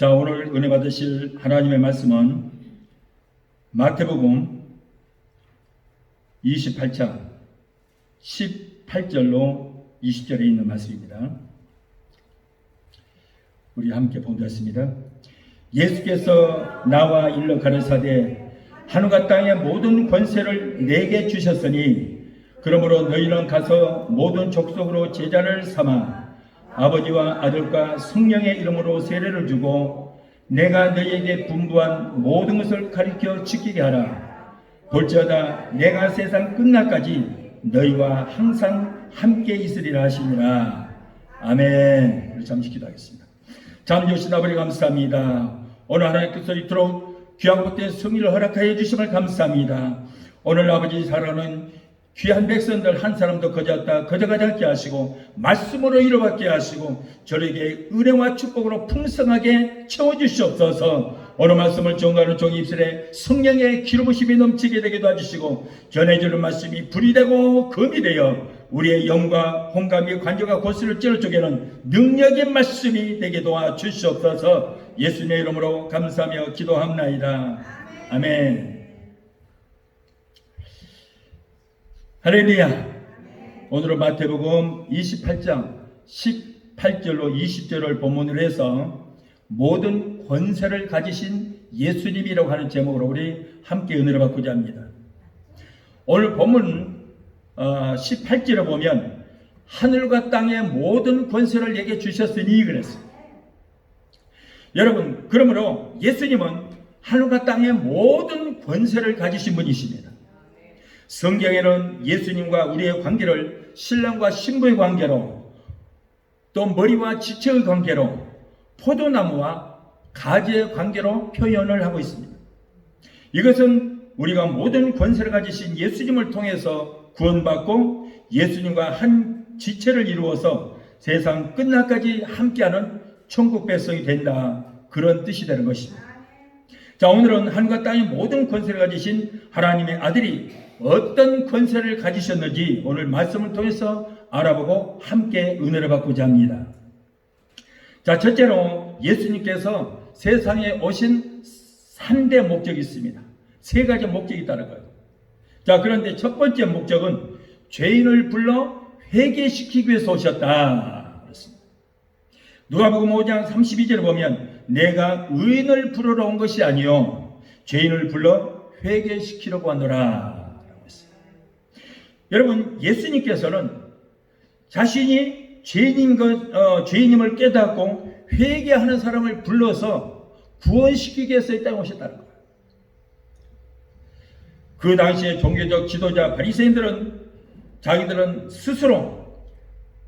자, 오늘 은혜 받으실 하나님의 말씀은 마태복음 28장 18절로 20절에 있는 말씀입니다. 우리 함께 봉독하겠습니다. 예수께서 나와 일러 가르사대 하늘과 땅의 모든 권세를 내게 주셨으니 그러므로 너희는 가서 모든 족속으로 제자를 삼아 아버지와 아들과 성령의 이름으로 세례를 주고 내가 너희에게 분부한 모든 것을 가르쳐 지키게 하라. 볼지어다 내가 세상 끝날까지 너희와 항상 함께 있으리라 하시니라. 아멘. 우리 잠시 기도하겠습니다. 참 주신 아버지 감사합니다. 오늘 하나님께서 이토록 귀한 곳에 성의를 허락하여 주심을 감사합니다. 오늘 아버지 사랑하는 귀한 백성들 한 사람도 거저가지 않게 하시고 말씀으로 이루받게 하시고 저에게 은혜와 축복으로 풍성하게 채워주시옵소서. 오늘 말씀을 전가하는 종이 입술에 성령의 기름부심이 넘치게 되게 도와주시고 전해주는 말씀이 불이 되고 검이 되어 우리의 영과 혼감이 관절과 골수를 찌를 쪽에는 능력의 말씀이 되게 도와주시옵소서. 예수님의 이름으로 감사하며 기도합나이다. 아멘. 할렐루야. 오늘은 마태복음 28장 18절로 20절을 본문으로 해서 모든 권세를 가지신 예수님이라고 하는 제목으로 우리 함께 은혜를 받고자 합니다. 오늘 본문 18절에 보면 하늘과 땅의 모든 권세를 내게 주셨으니 그랬어요. 여러분, 그러므로 예수님은 하늘과 땅의 모든 권세를 가지신 분이십니다. 성경에는 예수님과 우리의 관계를 신랑과 신부의 관계로, 또 머리와 지체의 관계로, 포도나무와 가지의 관계로 표현을 하고 있습니다. 이것은 우리가 모든 권세를 가지신 예수님을 통해서 구원받고 예수님과 한 지체를 이루어서 세상 끝날까지 함께하는 천국 백성이 된다, 그런 뜻이 되는 것입니다. 자, 오늘은 하늘과 땅의 모든 권세를 가지신 하나님의 아들이 어떤 권세를 가지셨는지 오늘 말씀을 통해서 알아보고 함께 은혜를 받고자 합니다. 자, 첫째로 예수님께서 세상에 오신 3대 목적이 있습니다. 3가지 목적이 있다는 거예요. 자, 그런데 첫 번째 목적은 죄인을 불러 회개시키기 위해서 오셨다 그렇습니다. 누가복음 5장 32절을 보면 내가 의인을 부르러 온 것이 아니요 죄인을 불러 회개시키려고 하노라. 여러분, 예수님께서는 자신이 죄인임을 깨닫고 회개하는 사람을 불러서 구원시키기 위해서 이 땅에 오셨다는 거예요. 그 당시에 종교적 지도자 바리새인들은 자기들은 스스로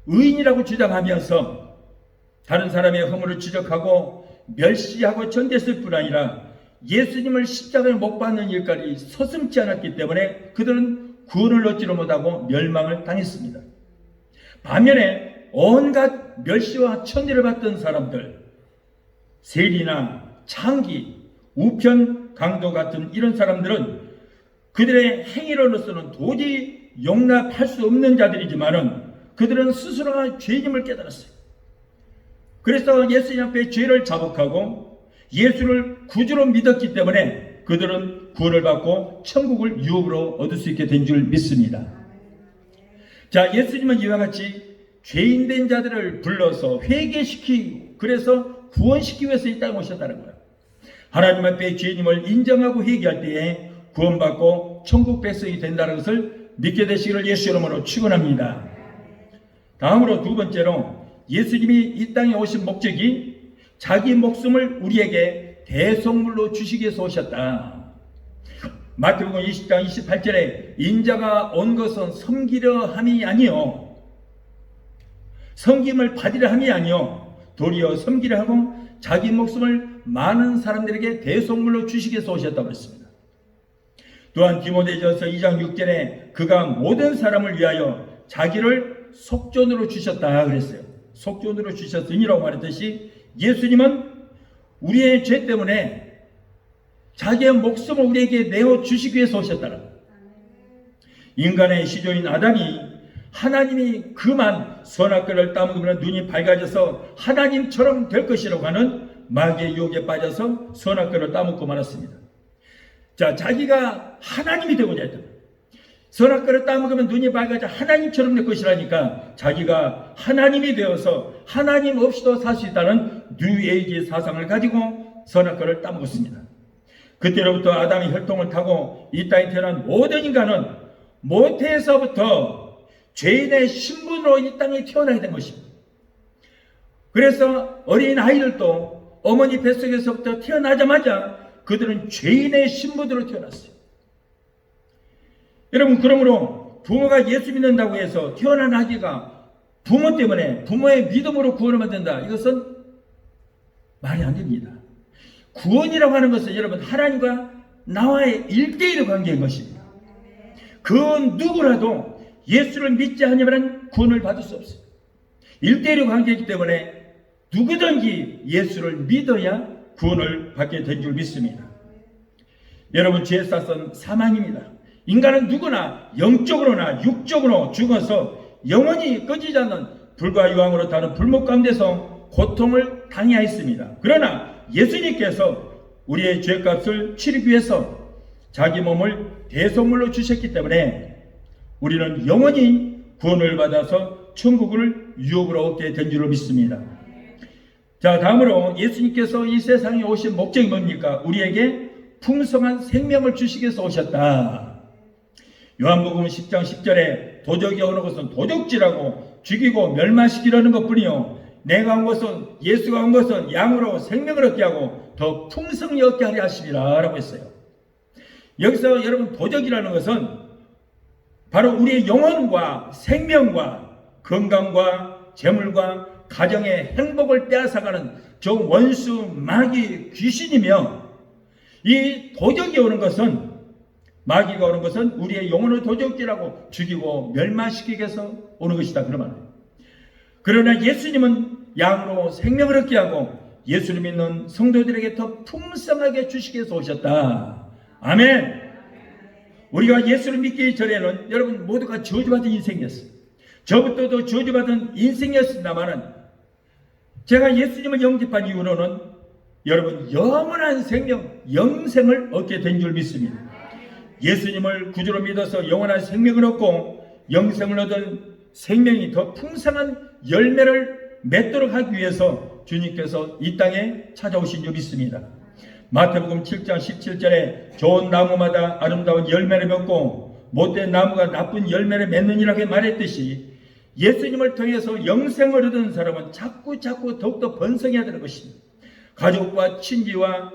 의인이라고 주장하면서 다른 사람의 허물을 지적하고 멸시하고 전대했을 뿐 아니라 예수님을 십자가에 못 박는 일까지 서슴지 않았기 때문에 그들은 구원을 얻지를 못하고 멸망을 당했습니다. 반면에 온갖 멸시와 천대를 받던 사람들, 세리나 창기, 우편, 강도 같은 이런 사람들은 그들의 행위로서는 도저히 용납할 수 없는 자들이지만은 그들은 스스로가 죄인임을 깨달았어요. 그래서 예수님 앞에 죄를 자복하고 예수를 구주로 믿었기 때문에 그들은 구원을 받고 천국을 유업으로 얻을 수 있게 된 줄 믿습니다. 자, 예수님은 이와 같이 죄인된 자들을 불러서 회개시키고 그래서 구원시키기 위해서 이 땅에 오셨다는 거예요. 하나님 앞에 죄인임을 인정하고 회개할 때에 구원받고 천국 백성이 된다는 것을 믿게 되시기를 예수 이름으로 축원합니다. 다음으로 두 번째로 예수님이 이 땅에 오신 목적이 자기 목숨을 우리에게 대속물로 주시기 위해서 오셨다. 마태복음 20장 28절에 인자가 온 것은 섬기려 함이 아니요 섬김을 받으려 함이 아니요 도리어 섬기려 하고 자기 목숨을 많은 사람들에게 대속물로 주시기 위해서 오셨다고 했습니다. 또한 디모데전서 2장 6절에 그가 모든 사람을 위하여 자기를 속전으로 주셨다 그랬어요. 속전으로 주셨으니라고 말했듯이 예수님은 우리의 죄 때문에 자기의 목숨을 우리에게 내어주시기 위해서 오셨다는 거예요. 인간의 시조인 아담이 하나님이 그만 선악과를 따먹으면 눈이 밝아져서 하나님처럼 될 것이라고 하는 마귀의 유혹에 빠져서 선악과를 따먹고 말았습니다. 자, 자기가 하나님이 되고자 했다. 선악과를 따먹으면 눈이 밝아져 하나님처럼 될 것이라니까 자기가 하나님이 되어서 하나님 없이도 살 수 있다는 뉴에이지 사상을 가지고 선악과를 따먹었습니다. 그때로부터 아담의 혈통을 타고 이 땅에 태어난 모든 인간은 모태에서부터 죄인의 신분으로 이 땅에 태어나게 된 것입니다. 그래서 어린 아이들도 어머니 뱃속에서부터 태어나자마자 그들은 죄인의 신분으로 태어났어요. 여러분, 그러므로 부모가 예수 믿는다고 해서 태어난 아기가 부모 때문에 부모의 믿음으로 구원을 받는다. 이것은 말이 안 됩니다. 구원이라고 하는 것은 여러분 하나님과 나와의 1대1의 관계인 것입니다. 그 누구라도 예수를 믿지 않으면 구원을 받을 수 없어요. 1대1의 관계이기 때문에 누구든지 예수를 믿어야 구원을 받게 된 줄 믿습니다. 여러분, 죄의 싹은 사망입니다. 인간은 누구나 영적으로나 육적으로 죽어서 영원히 꺼지지 않는 불과 유황으로 타는 불목 가운데서 고통을 당해하였습니다. 그러나 예수님께서 우리의 죄값을 치르기 위해서 자기 몸을 대속물로 주셨기 때문에 우리는 영원히 구원을 받아서 천국을 유업으로 얻게 된 줄로 믿습니다. 자, 다음으로 예수님께서 이 세상에 오신 목적이 뭡니까? 우리에게 풍성한 생명을 주시기 위해서 오셨다. 요한복음 10장 10절에 도적이 오는 것은 도적질하고 죽이고 멸망시키려는 것뿐이요 내가 온 것은, 예수가 온 것은 양으로 생명을 얻게 하고 더 풍성히 얻게 하려 하심이라 라고 했어요. 여기서 여러분, 도적이라는 것은 바로 우리의 영혼과 생명과 건강과 재물과 가정의 행복을 빼앗아가는 저 원수 마귀 귀신이며, 이 도적이 오는 것은, 마귀가 오는 것은 우리의 영혼을 도적질하고 죽이고 멸망시키기 위해서 오는 것이다, 그런 말이에요. 그러나 예수님은 양으로 생명을 얻게 하고 예수를 믿는 성도들에게 더 풍성하게 주시기 위해서 오셨다. 아멘. 우리가 예수를 믿기 전에는 여러분 모두가 저주받은 인생이었어요. 저부터도 저주받은 인생이었습니다만은 제가 예수님을 영접한 이후로는 여러분 영원한 생명, 영생을 얻게 된 줄 믿습니다. 예수님을 구주로 믿어서 영원한 생명을 얻고 영생을 얻은 생명이 더 풍성한 열매를 맺도록 하기 위해서 주님께서 이 땅에 찾아오신 줄 믿습니다. 마태복음 7장 17절에 좋은 나무마다 아름다운 열매를 맺고 못된 나무가 나쁜 열매를 맺느니라고 말했듯이 예수님을 통해서 영생을 얻은 사람은 자꾸 더욱더 번성해야 되는 것입니다. 가족과 친지와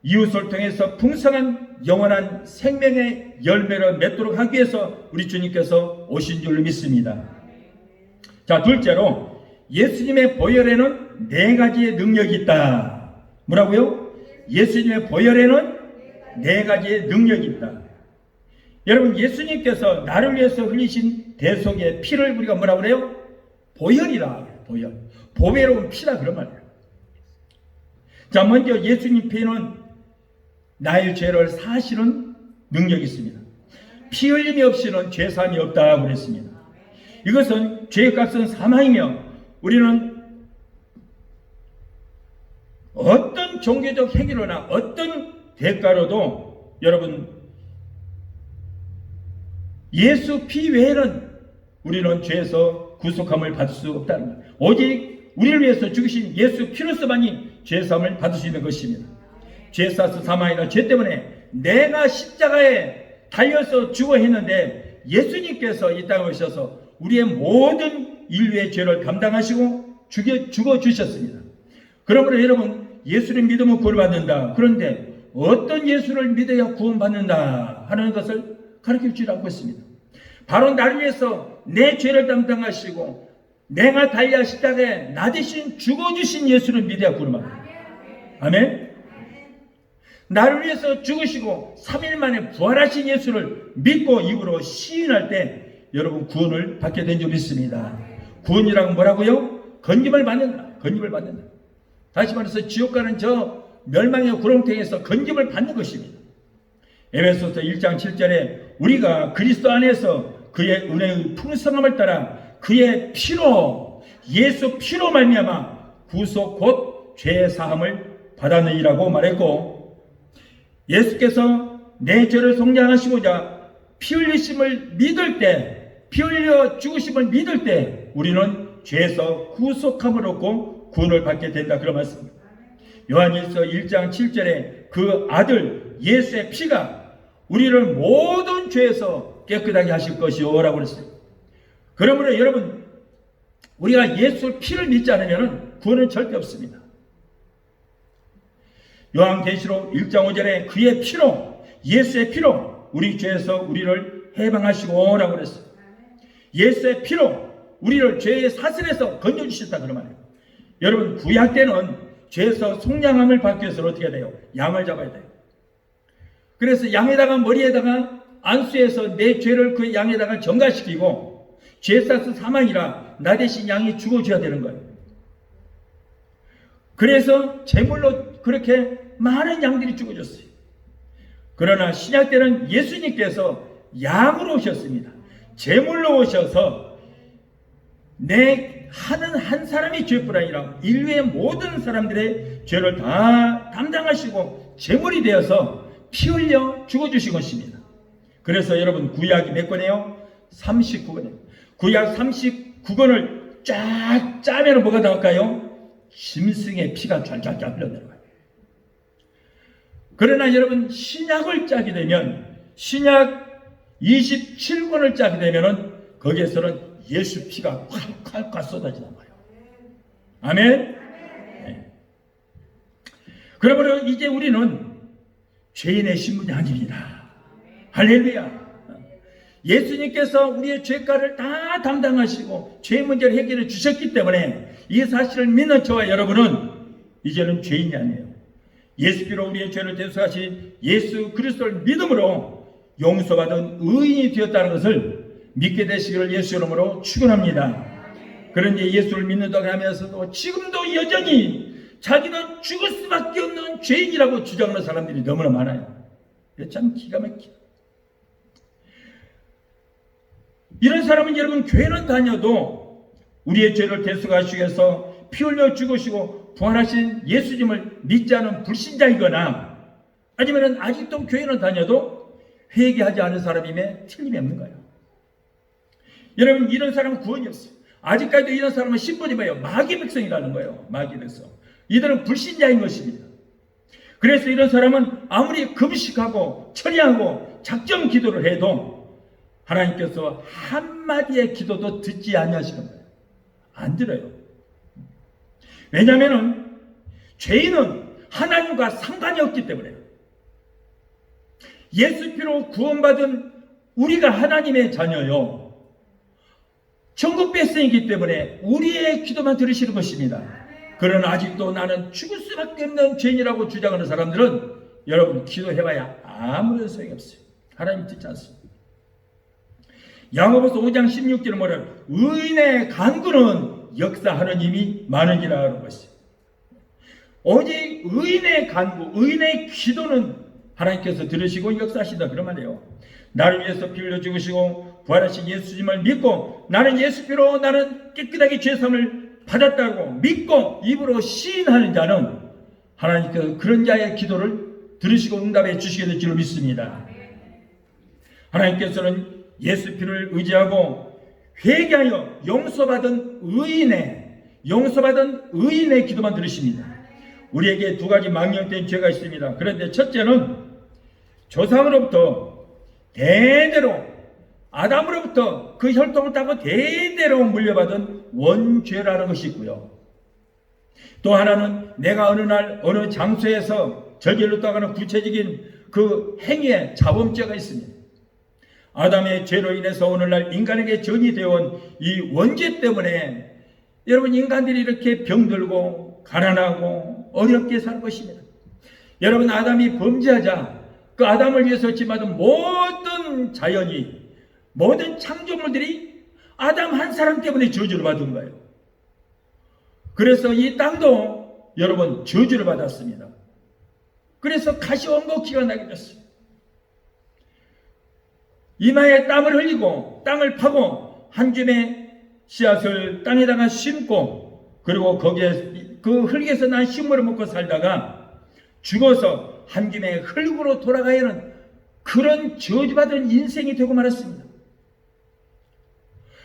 이웃을 통해서 풍성한 영원한 생명의 열매를 맺도록 하기 위해서 우리 주님께서 오신 줄 믿습니다. 자, 둘째로 예수님의 보혈에는 4가지의 능력이 있다. 뭐라고요? 예수님의 보혈에는 4가지의 능력이 있다. 여러분, 예수님께서 나를 위해서 흘리신 대속의 피를 우리가 뭐라고 그래요? 보혈이라. 보혈. 보배로운 피다, 그런 말이에요. 자, 먼저 예수님 피는 나의 죄를 사시는 능력이 있습니다. 피 흘림이 없이는 죄사함이 없다고 그랬습니다. 이것은 죄의 값은 사망이며 우리는 어떤 종교적 행위로나 어떤 대가로도 여러분 예수 피 외에는 우리는 죄에서 구속함을 받을 수 없다는 거예요. 오직 우리를 위해서 죽으신 예수 피로서만이 죄사함을 받을 수 있는 것입니다. 죄사스 사망이라 죄 때문에 내가 십자가에 달려서 죽어 했는데 예수님께서 이 땅에 오셔서 우리의 모든 인류의 죄를 감당하시고 죽어 주셨습니다. 그러므로 여러분, 예수를 믿으면 구원을 받는다. 그런데 어떤 예수를 믿어야 구원받는다 하는 것을 가르쳐 주지 않고 있습니다. 바로 나를 위해서 내 죄를 담당하시고 내가 달려 십자가에 나 대신 죽어주신 예수를 믿어야 구원받는다. 아멘. 나를 위해서 죽으시고 3일 만에 부활하신 예수를 믿고 입으로 시인할 때 여러분 구원을 받게 된 줄 믿습니다. 구원이라고 뭐라고요? 건짐을 받는다. 건짐을 받는다. 다시 말해서 지옥 가는 저 멸망의 구렁텅이에서 건짐을 받는 것입니다. 에베소서 1장 7절에 우리가 그리스도 안에서 그의 은혜의 풍성함을 따라 그의 피로, 예수 피로 말미암아 구속 곧 죄 사함을 받았느니라고 말했고, 예수께서 내 죄를 속량하시고자 피 흘리심을 믿을 때, 피 흘려 죽으심을 믿을 때 우리는 죄에서 구속함을 얻고 구원을 받게 된다, 그런 말씀입니다. 요한일서 1장 7절에 그 아들 예수의 피가 우리를 모든 죄에서 깨끗하게 하실 것이요 라고 그랬어요. 그러므로 여러분, 우리가 예수의 피를 믿지 않으면 구원은 절대 없습니다. 요한계시록 1장 5절에 그의 피로, 예수의 피로 우리 죄에서 우리를 해방하시고 라고 그랬어요. 예수의 피로 우리를 죄의 사슬에서 건져주셨다, 그런 말이에요. 여러분, 구약 때는 죄에서 속량함을 받기 위해서는 어떻게 돼요? 양을 잡아야 돼요. 그래서 양에다가, 머리에다가 안수해서 내 죄를 그 양에다가 전가시키고, 죄사스 사망이라 나 대신 양이 죽어줘야 되는 거예요. 그래서 제물로 그렇게 많은 양들이 죽어졌어요. 그러나 신약 때는 예수님께서 양으로 오셨습니다. 제물로 오셔서 내 하는 한 사람의 죄뿐 아니라 인류의 모든 사람들의 죄를 다 담당하시고 제물이 되어서 피 흘려 죽어주신 것입니다. 그래서 여러분, 구약이 몇 권이에요? 39권이에요. 구약 39권을 쫙 짜면 뭐가 나올까요? 짐승의 피가 쫙쫙쫙 흘러내려가요. 그러나 여러분, 신약을 짜게 되면, 신약 27권을 짜게 되면은 거기에서는 예수 피가 콸콸콸 쏟아지는 거예요. 아멘? 네. 그러므로 이제 우리는 죄인의 신분이 아닙니다. 할렐루야. 예수님께서 우리의 죄가를 다 담당하시고 죄 문제를 해결해 주셨기 때문에 이 사실을 믿는 저와 여러분은 이제는 죄인이 아니에요. 예수 피로 우리의 죄를 대속하신 예수 그리스도를 믿음으로 용서받은 의인이 되었다는 것을 믿게 되시기를 예수 이름으로 축원합니다. 그런데 예수를 믿는다고 하면서도 지금도 여전히 자기는 죽을 수밖에 없는 죄인이라고 주장하는 사람들이 너무나 많아요. 참 기가 막혀. 이런 사람은 여러분, 교회는 다녀도 우리의 죄를 대속하시기 위해서 피 흘려 죽으시고 부활하신 예수님을 믿지 않은 불신자이거나, 아니면 아직도 교회는 다녀도 회개하지 않은 사람임에 틀림이 없는 거예요. 여러분, 이런 사람은 구원이 없어요. 아직까지도 이런 사람은 신분이 뭐예요? 마귀 백성이라는 거예요. 마귀 백성. 이들은 불신자인 것입니다. 그래서 이런 사람은 아무리 금식하고 처리하고 작정 기도를 해도 하나님께서 한마디의 기도도 듣지 아니하시는 거예요. 안 들어요. 왜냐하면 죄인은 하나님과 상관이 없기 때문에요. 예수 피로 구원받은 우리가 하나님의 자녀요, 천국 백성이기 때문에 우리의 기도만 들으시는 것입니다. 그러나 아직도 나는 죽을 수밖에 없는 죄인이라고 주장하는 사람들은 여러분, 기도해봐야 아무런 소용이 없어요. 하나님 듣지 않습니다. 야고보서 5장 16절은 뭐래요? 의인의 간구는 역사하는 힘이 많으니라 하는 것이에요. 오직 의인의 간구, 의인의 기도는 하나님께서 들으시고 역사하신다, 그런 말이에요. 나를 위해서 피 흘려 죽으시고 부활하신 예수님을 믿고 나는 예수 피로 나는 깨끗하게 죄사함을 받았다고 믿고 입으로 시인하는 자는 하나님께서 그런 자의 기도를 들으시고 응답해 주시게 될 줄 믿습니다. 하나님께서는 예수 피를 의지하고 회개하여 용서받은 의인의 기도만 들으십니다. 우리에게 두 가지 망령된 죄가 있습니다. 그런데 첫째는 조상으로부터 대대로, 아담으로부터 그 혈통을 타고 대대로 물려받은 원죄라는 것이 있고요. 또 하나는 내가 어느 날 어느 장소에서 저질렀다고 하는 구체적인 그 행위의 자범죄가 있습니다. 아담의 죄로 인해서 오늘날 인간에게 전이 되어온 이 원죄 때문에 여러분, 인간들이 이렇게 병들고 가난하고 어렵게 살 것입니다. 여러분, 아담이 범죄하자 그 아담을 위해서 지받은 모든 자연이, 모든 창조물들이 아담 한 사람 때문에 저주를 받은 거예요. 그래서 이 땅도 여러분 저주를 받았습니다. 그래서 가시원곡기가 나게 됐어요. 이마에 땀을 흘리고 땅을 파고 한 줌의 씨앗을 땅에다가 심고, 그리고 거기에 그 흙에서 난 식물을 먹고 살다가 죽어서 한 김에 흙으로 돌아가야 하는 그런 저주받은 인생이 되고 말았습니다.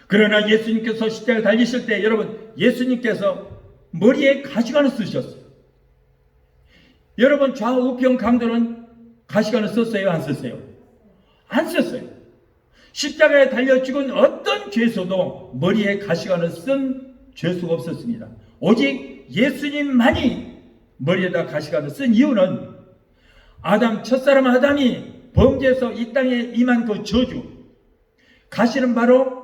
그러나 예수님께서 십자가에 달리실 때 여러분, 예수님께서 머리에 가시관을 쓰셨어요. 여러분, 좌우평 강도는 가시관을 썼어요? 안 썼어요? 안 썼어요. 십자가에 달려 죽은 어떤 죄수도 머리에 가시관을 쓴 죄수가 없었습니다. 오직 예수님만이 머리에다 가시관을 쓴 이유는 첫사람 아담이 범죄해서 이 땅에 임한 그 저주, 가시는 바로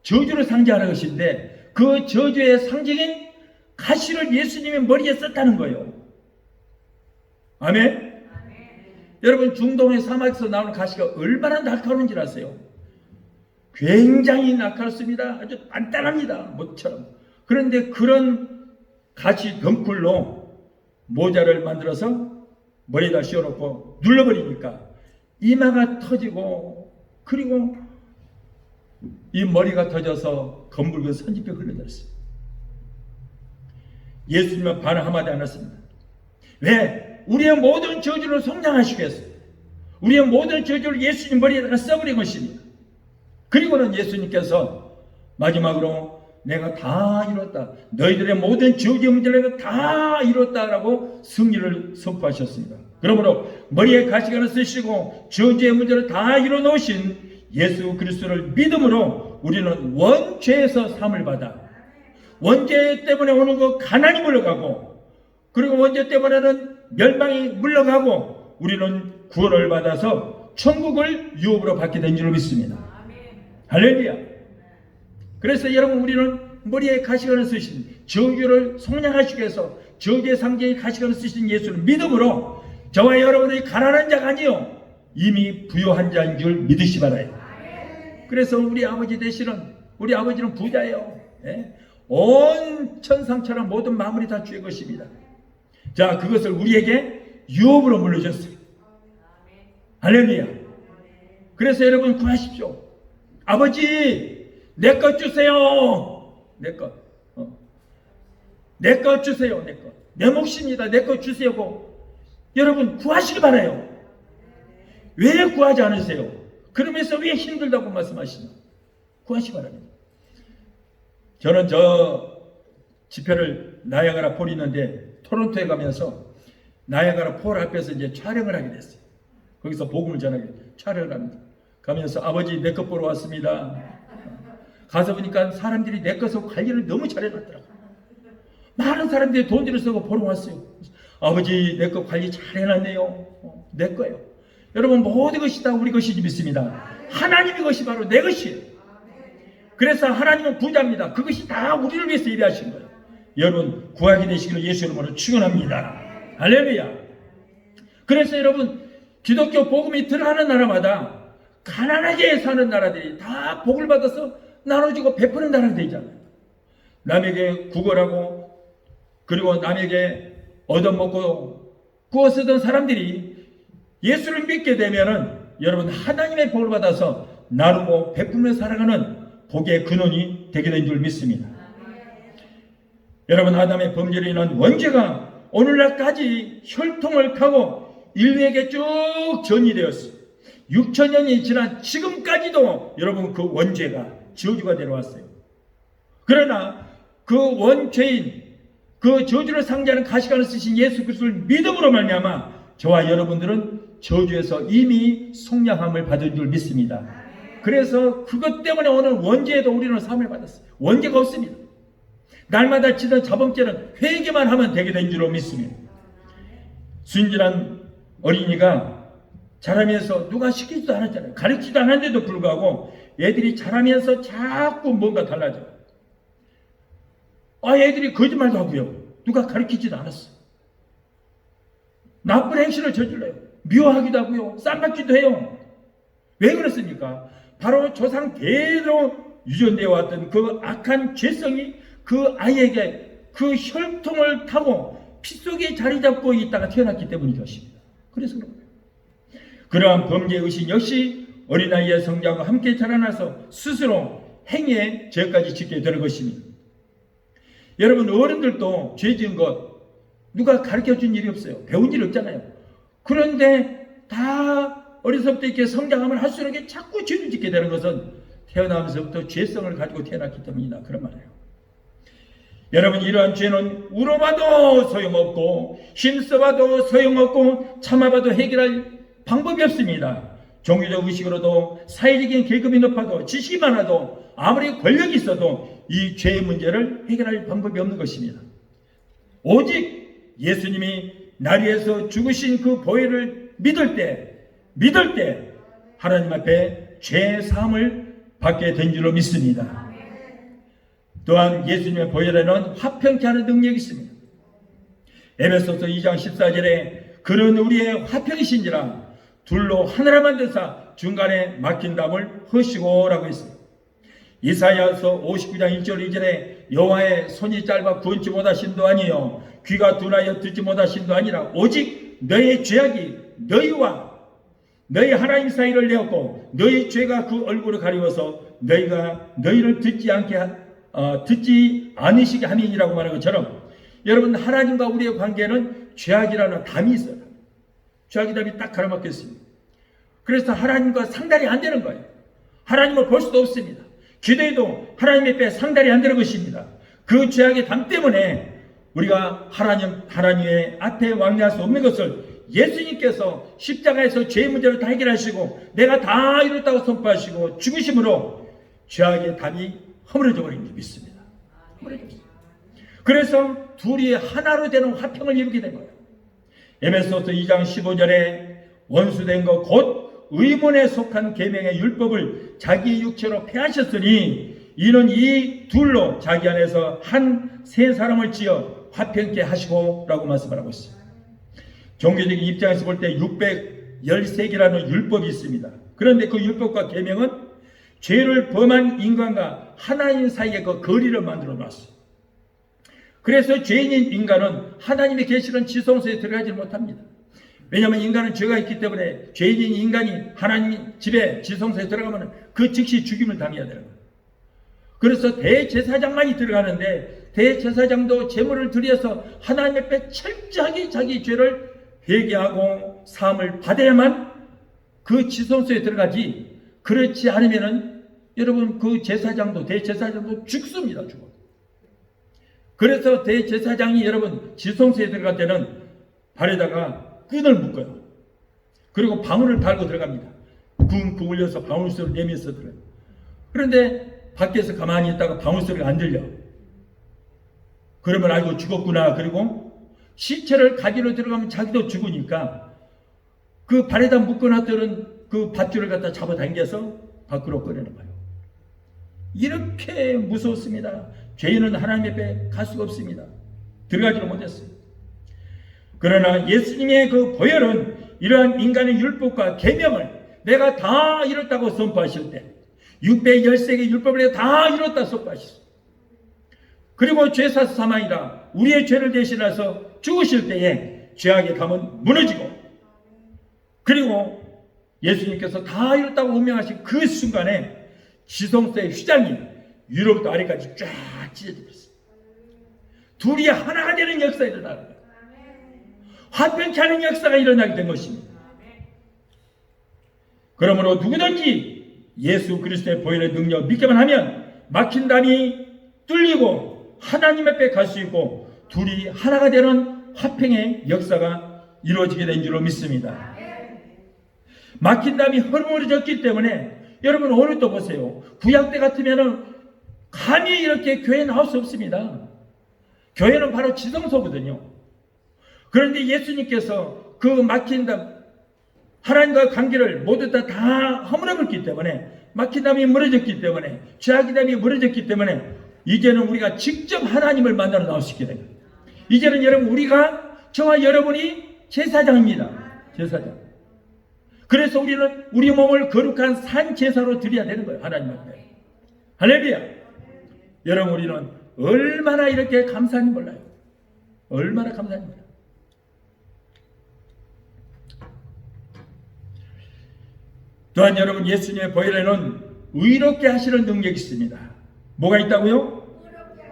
저주를 상징하는 것인데 그 저주의 상징인 가시를 예수님의 머리에 썼다는 거예요. 아멘? 여러분, 중동의 사막에서 나오는 가시가 얼마나 날카로운지 아세요? 굉장히 날카롭습니다. 아주 단단합니다. 못처럼. 그런데 그런 가시 덩쿨로 모자를 만들어서 머리에다 씌워놓고 눌러버리니까 이마가 터지고, 그리고 이 머리가 터져서 검붉은 선지뼈 흘러들었어요. 예수님은 반응 한마디 안 했습니다. 왜? 우리의 모든 저주를 속량하시기 위해서, 우리의 모든 저주를 예수님 머리에다가 써버린 것입니다. 그리고는 예수님께서 마지막으로 내가 다 이뤘다, 너희들의 모든 저주 문제를 내가 다 이뤘다라고 승리를 선포하셨습니다. 그러므로 머리에 가시관을 쓰시고 저주의 문제를 다 이뤄놓으신 예수 그리스도를 믿음으로 우리는 원죄에서 사함을 받아, 원죄 때문에 오는 그 가난이 물러가고, 그리고 원죄 때문에는 멸망이 물러가고, 우리는 구원을 받아서 천국을 유업으로 받게 된 줄 믿습니다. 할렐루야. 그래서 여러분, 우리는 머리에 가시관을 쓰신, 저주를 속량하시기 위해서 저주의 상징이 가시관을 쓰신 예수를 믿음으로 저와 여러분이 가난한 자가 아니요 이미 부유한 자인 줄 믿으시 바라요. 그래서 우리 아버지 되시는, 우리 아버지는 부자예요. 예? 온 천상천하 모든 만물이 다 주의 것입니다. 자, 그것을 우리에게 유업으로 물려줬어요. 할렐루야. 그래서 여러분 구하십시오. 아버지, 내 것 주세요. 내 것. 내 것 주세요. 내 것. 내 몫입니다. 내 것 주세요. 여러분 구하시기 바라요. 왜 구하지 않으세요? 그러면서 왜 힘들다고 말씀하시나? 구하시기 바랍니다. 저는 저 집회를 나이아가라 폴이 있는데 토론토에 가면서 나이아가라 폴 앞에서 이제 촬영을 하게 됐어요. 거기서 복음을 전하게 촬영을 합니다. 가면서 아버지 내 것 보러 왔습니다. 가서 보니까 사람들이 내 것을 관리를 너무 잘해놨더라고요. 많은 사람들이 돈 들여서 보러 왔어요. 아버지 내 것 관리 잘해놨네요. 내 거예요. 여러분, 모든 것이 다 우리 것이지 믿습니다. 하나님의 것이 바로 내 것이에요. 그래서 하나님은 부자입니다. 그것이 다 우리를 위해서 일하신 거예요. 여러분 구하게 되시기를 예수 이름으로 축원합니다. 할렐루야. 그래서 여러분, 기독교 복음이 들어가는 나라마다 가난하게 사는 나라들이 다 복을 받아서 나눠주고 베푸는 나라가 되잖아요. 남에게 구걸하고, 그리고 남에게 얻어먹고 구워 쓰던 사람들이 예수를 믿게 되면은 여러분 하나님의 복을 받아서 나누고 베풀며 살아가는 복의 근원이 되게 된 줄 믿습니다. 여러분, 아담의 범죄로 인한 원죄가 오늘날까지 혈통을 타고 인류에게 쭉 전이되었어요. 6,000년이 지난 지금까지도 여러분 그 원죄가 저주가 되어왔어요. 그러나 그 원죄인, 그 저주를 상징하는 가시관을 쓰신 예수 그리스도를 믿음으로 말미암아 저와 여러분들은 저주에서 이미 속량함을 받은 줄 믿습니다. 그래서 그것 때문에 오늘 원죄에도 우리는 사함을 받았어요. 원죄가 없습니다. 날마다 지던 자범죄는 회개만 하면 되게 된 줄로 믿습니다. 순진한 어린이가 자라면서 누가 시키지도 않았잖아요. 가르치지도 않았는데도 불구하고 애들이 자라면서 자꾸 뭔가 달라져요. 애들이 거짓말도 하고요. 누가 가르치지도 않았어. 나쁜 행실을 저질러요. 미워하기도 하고요. 쌈박지도 해요. 왜 그렇습니까? 바로 조상 대대로 유전되어 왔던 그 악한 죄성이 그 아이에게 그 혈통을 타고 피 속에 자리 잡고 있다가 태어났기 때문인 것입니다. 그래서 그런 거예요. 그러한 범죄의식 역시 어린아이의 성장과 함께 자라나서 스스로 행위에 죄까지 짓게 되는 것입니다. 여러분, 어른들도 죄 지은 것 누가 가르쳐준 일이 없어요. 배운 일이 없잖아요. 그런데 다 어려서부터 이렇게 성장하면 할수록 자꾸 죄를 짓게 되는 것은 태어나면서부터 죄성을 가지고 태어났기 때문이다. 그런 말이에요. 여러분, 이러한 죄는 울어봐도 소용없고 힘써봐도 소용없고 참아봐도 해결할 방법이 없습니다. 종교적 의식으로도 사회적인 계급이 높아도 지식이 많아도 아무리 권력이 있어도 이 죄의 문제를 해결할 방법이 없는 것입니다. 오직 예수님이 날 위해서 죽으신 그 보혈을 믿을 때 하나님 앞에 죄 사함을 받게 된 줄로 믿습니다. 또한 예수님의 보혈에는 화평케 하는 능력이 있습니다. 에베소서 2장 14절에 그는 우리의 화평이신지라 둘로 하나를 만드사 중간에 막힌 담을 허시고 라고 했습니다. 이사야서 59장 1절 2절에 여호와의 손이 짧아 구원치 못하신도 아니요 귀가 둔하여 듣지 못하신도 아니라 오직 너의 죄악이 너희와 너희 하나님 사이를 내었고 너희 죄가 그 얼굴을 가리워서 너희를 듣지 않으시게 함이니라고 말한 것처럼 여러분, 하나님과 우리의 관계는 죄악이라는 담이 있어요. 죄악의 담이 딱 가로막혀 있습니다. 그래서 하나님과 상달이 안 되는 거예요. 하나님을 볼 수도 없습니다. 기도해도 하나님 앞에 상달이 안 되는 것입니다. 그 죄악의 담 때문에 우리가 하나님의 앞에 왕래할 수 없는 것을 예수님께서 십자가에서 죄의 문제를 다 해결하시고 내가 다 이뤘다고 선포하시고 죽으심으로 죄악의 담이 허물어져 버린 줄 믿습니다. 그래서 둘이 하나로 되는 화평을 이루게 된 거예요. 에베소서 2장 15절에 원수된 것 곧 의문에 속한 계명의 율법을 자기 육체로 폐하셨으니 이는 이 둘로 자기 안에서 한 세 사람을 지어 화평케 하시고 라고 말씀을 하고 있습니다. 종교적인 입장에서 볼 때 613개라는 율법이 있습니다. 그런데 그 율법과 계명은 죄를 범한 인간과 하나님 사이의 그 거리를 만들어 놨어요. 그래서 죄인인 인간은 하나님의 계시는 지성소에 들어가지 못합니다. 왜냐하면 인간은 죄가 있기 때문에 죄인인 인간이 하나님 집에 지성소에 들어가면 그 즉시 죽임을 당해야 되는 거예요. 그래서 대제사장만이 들어가는데 대제사장도 제물을 드려서 하나님 앞에 철저하게 자기 죄를 회개하고 사함을 받아야만 그 지성소에 들어가지, 그렇지 않으면은 여러분 그 대제사장도 죽습니다. 죽어. 그래서 대제사장이 여러분 지성소에 들어갈 때는 발에다가 끈을 묶어요. 그리고 방울을 달고 들어갑니다. 쿵쿵 울려서 방울 소리를 내면서 들어요. 그런데 밖에서 가만히 있다가 방울 소리가 안 들려. 그러면 아이고 죽었구나. 그리고 시체를 가지러 들어가면 자기도 죽으니까 그 발에다 묶어놨던 그 밧줄을 갖다 잡아당겨서 밖으로 꺼내는 거예요. 이렇게 무섭습니다. 죄인은 하나님 앞에 갈 수가 없습니다. 들어가지도 못했어요. 그러나 예수님의 그 보혈은 이러한 인간의 율법과 계명을 내가 다 이뤘다고 선포하실 때 613개 율법을 다 이뤘다 선포하셨어요. 그리고 죄사서 사망이라 우리의 죄를 대신해서 죽으실 때에 죄악의 담은 무너지고, 그리고 예수님께서 다 이뤘다고 운명하신 그 순간에 지성소의 휘장이 위로부터 아래까지 쫙 찢어졌어요. 둘이 하나가 되는 역사가 일어나는 거예요. 화평케 하는 역사가 일어나게 된 것입니다. 그러므로 누구든지 예수 그리스도의 보혈의 능력을 믿기만 하면 막힌 담이 뚫리고 하나님 앞에 갈 수 있고 둘이 하나가 되는 화평의 역사가 이루어지게 된 줄로 믿습니다. 막힌 담이 허물어졌기 때문에 여러분 오늘 또 보세요. 구약 때 같으면은 감히 이렇게 교회에 나올 수 없습니다. 교회는 바로 지성소거든요. 그런데 예수님께서 그 막힌 담, 하나님과 관계를 모두 다 허물어버렸기 때문에, 막힌 담이 무너졌기 때문에, 죄악의 담이 무너졌기 때문에 이제는 우리가 직접 하나님을 만나러 나올 수 있게 됩니다. 이제는 여러분 저와 여러분이 제사장입니다. 제사장. 그래서 우리는 우리 몸을 거룩한 산 제사로 드려야 되는 거예요. 하나님 앞에. 할렐루야. 여러분 우리는 얼마나 이렇게 감사한지 몰라요. 얼마나 감사한지 몰라요. 또한 여러분 예수님의 보혈에는 의롭게 하시는 능력이 있습니다. 뭐가 있다고요?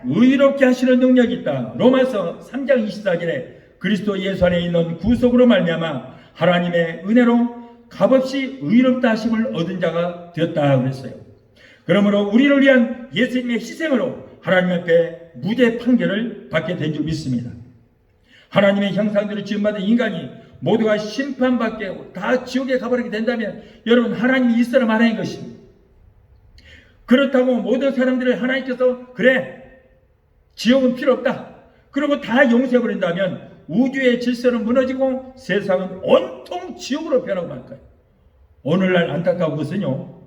의롭게 하시는 능력이 있다. 로마서 3장 24절에 그리스도 예수 안에 있는 구속으로 말미암아 하나님의 은혜로 값없이 의롭다 하심을 얻은 자가 되었다 그랬어요. 그러므로 우리를 위한 예수님의 희생으로 하나님 앞에 무죄 판결을 받게 된 줄 믿습니다. 하나님의 형상대로 지음받은 인간이 모두가 심판받게 하고 다 지옥에 가버리게 된다면 여러분, 하나님이 있어라 말하는 것입니다. 그렇다고 모든 사람들을 하나님께서 그래 지옥은 필요 없다 그리고 다 용서해버린다면 우주의 질서는 무너지고 세상은 온통 지옥으로 변하고 말 거예요. 오늘날 안타까운 것은요,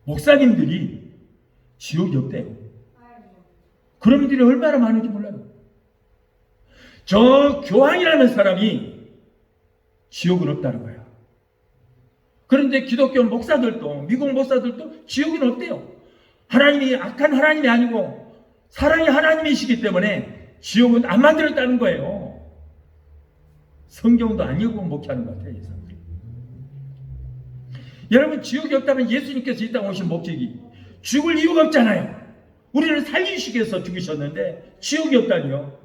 목사님들이 지옥이 없대요. 그런 분들이 얼마나 많은지 몰라요. 저 교황이라는 사람이 지옥은 없다는 거야. 그런데 기독교 목사들도, 미국 목사들도 지옥은 없대요. 하나님이 악한 하나님이 아니고 사랑의 하나님이시기 때문에 지옥은 안 만들었다는 거예요. 성경도 안 읽고 목회하는 것 같아요. 여러분, 지옥이 없다면 예수님께서 이 땅에 오신 목적이 죽을 이유가 없잖아요. 우리를 살리시기 위해서 죽으셨는데 지옥이 없다니요.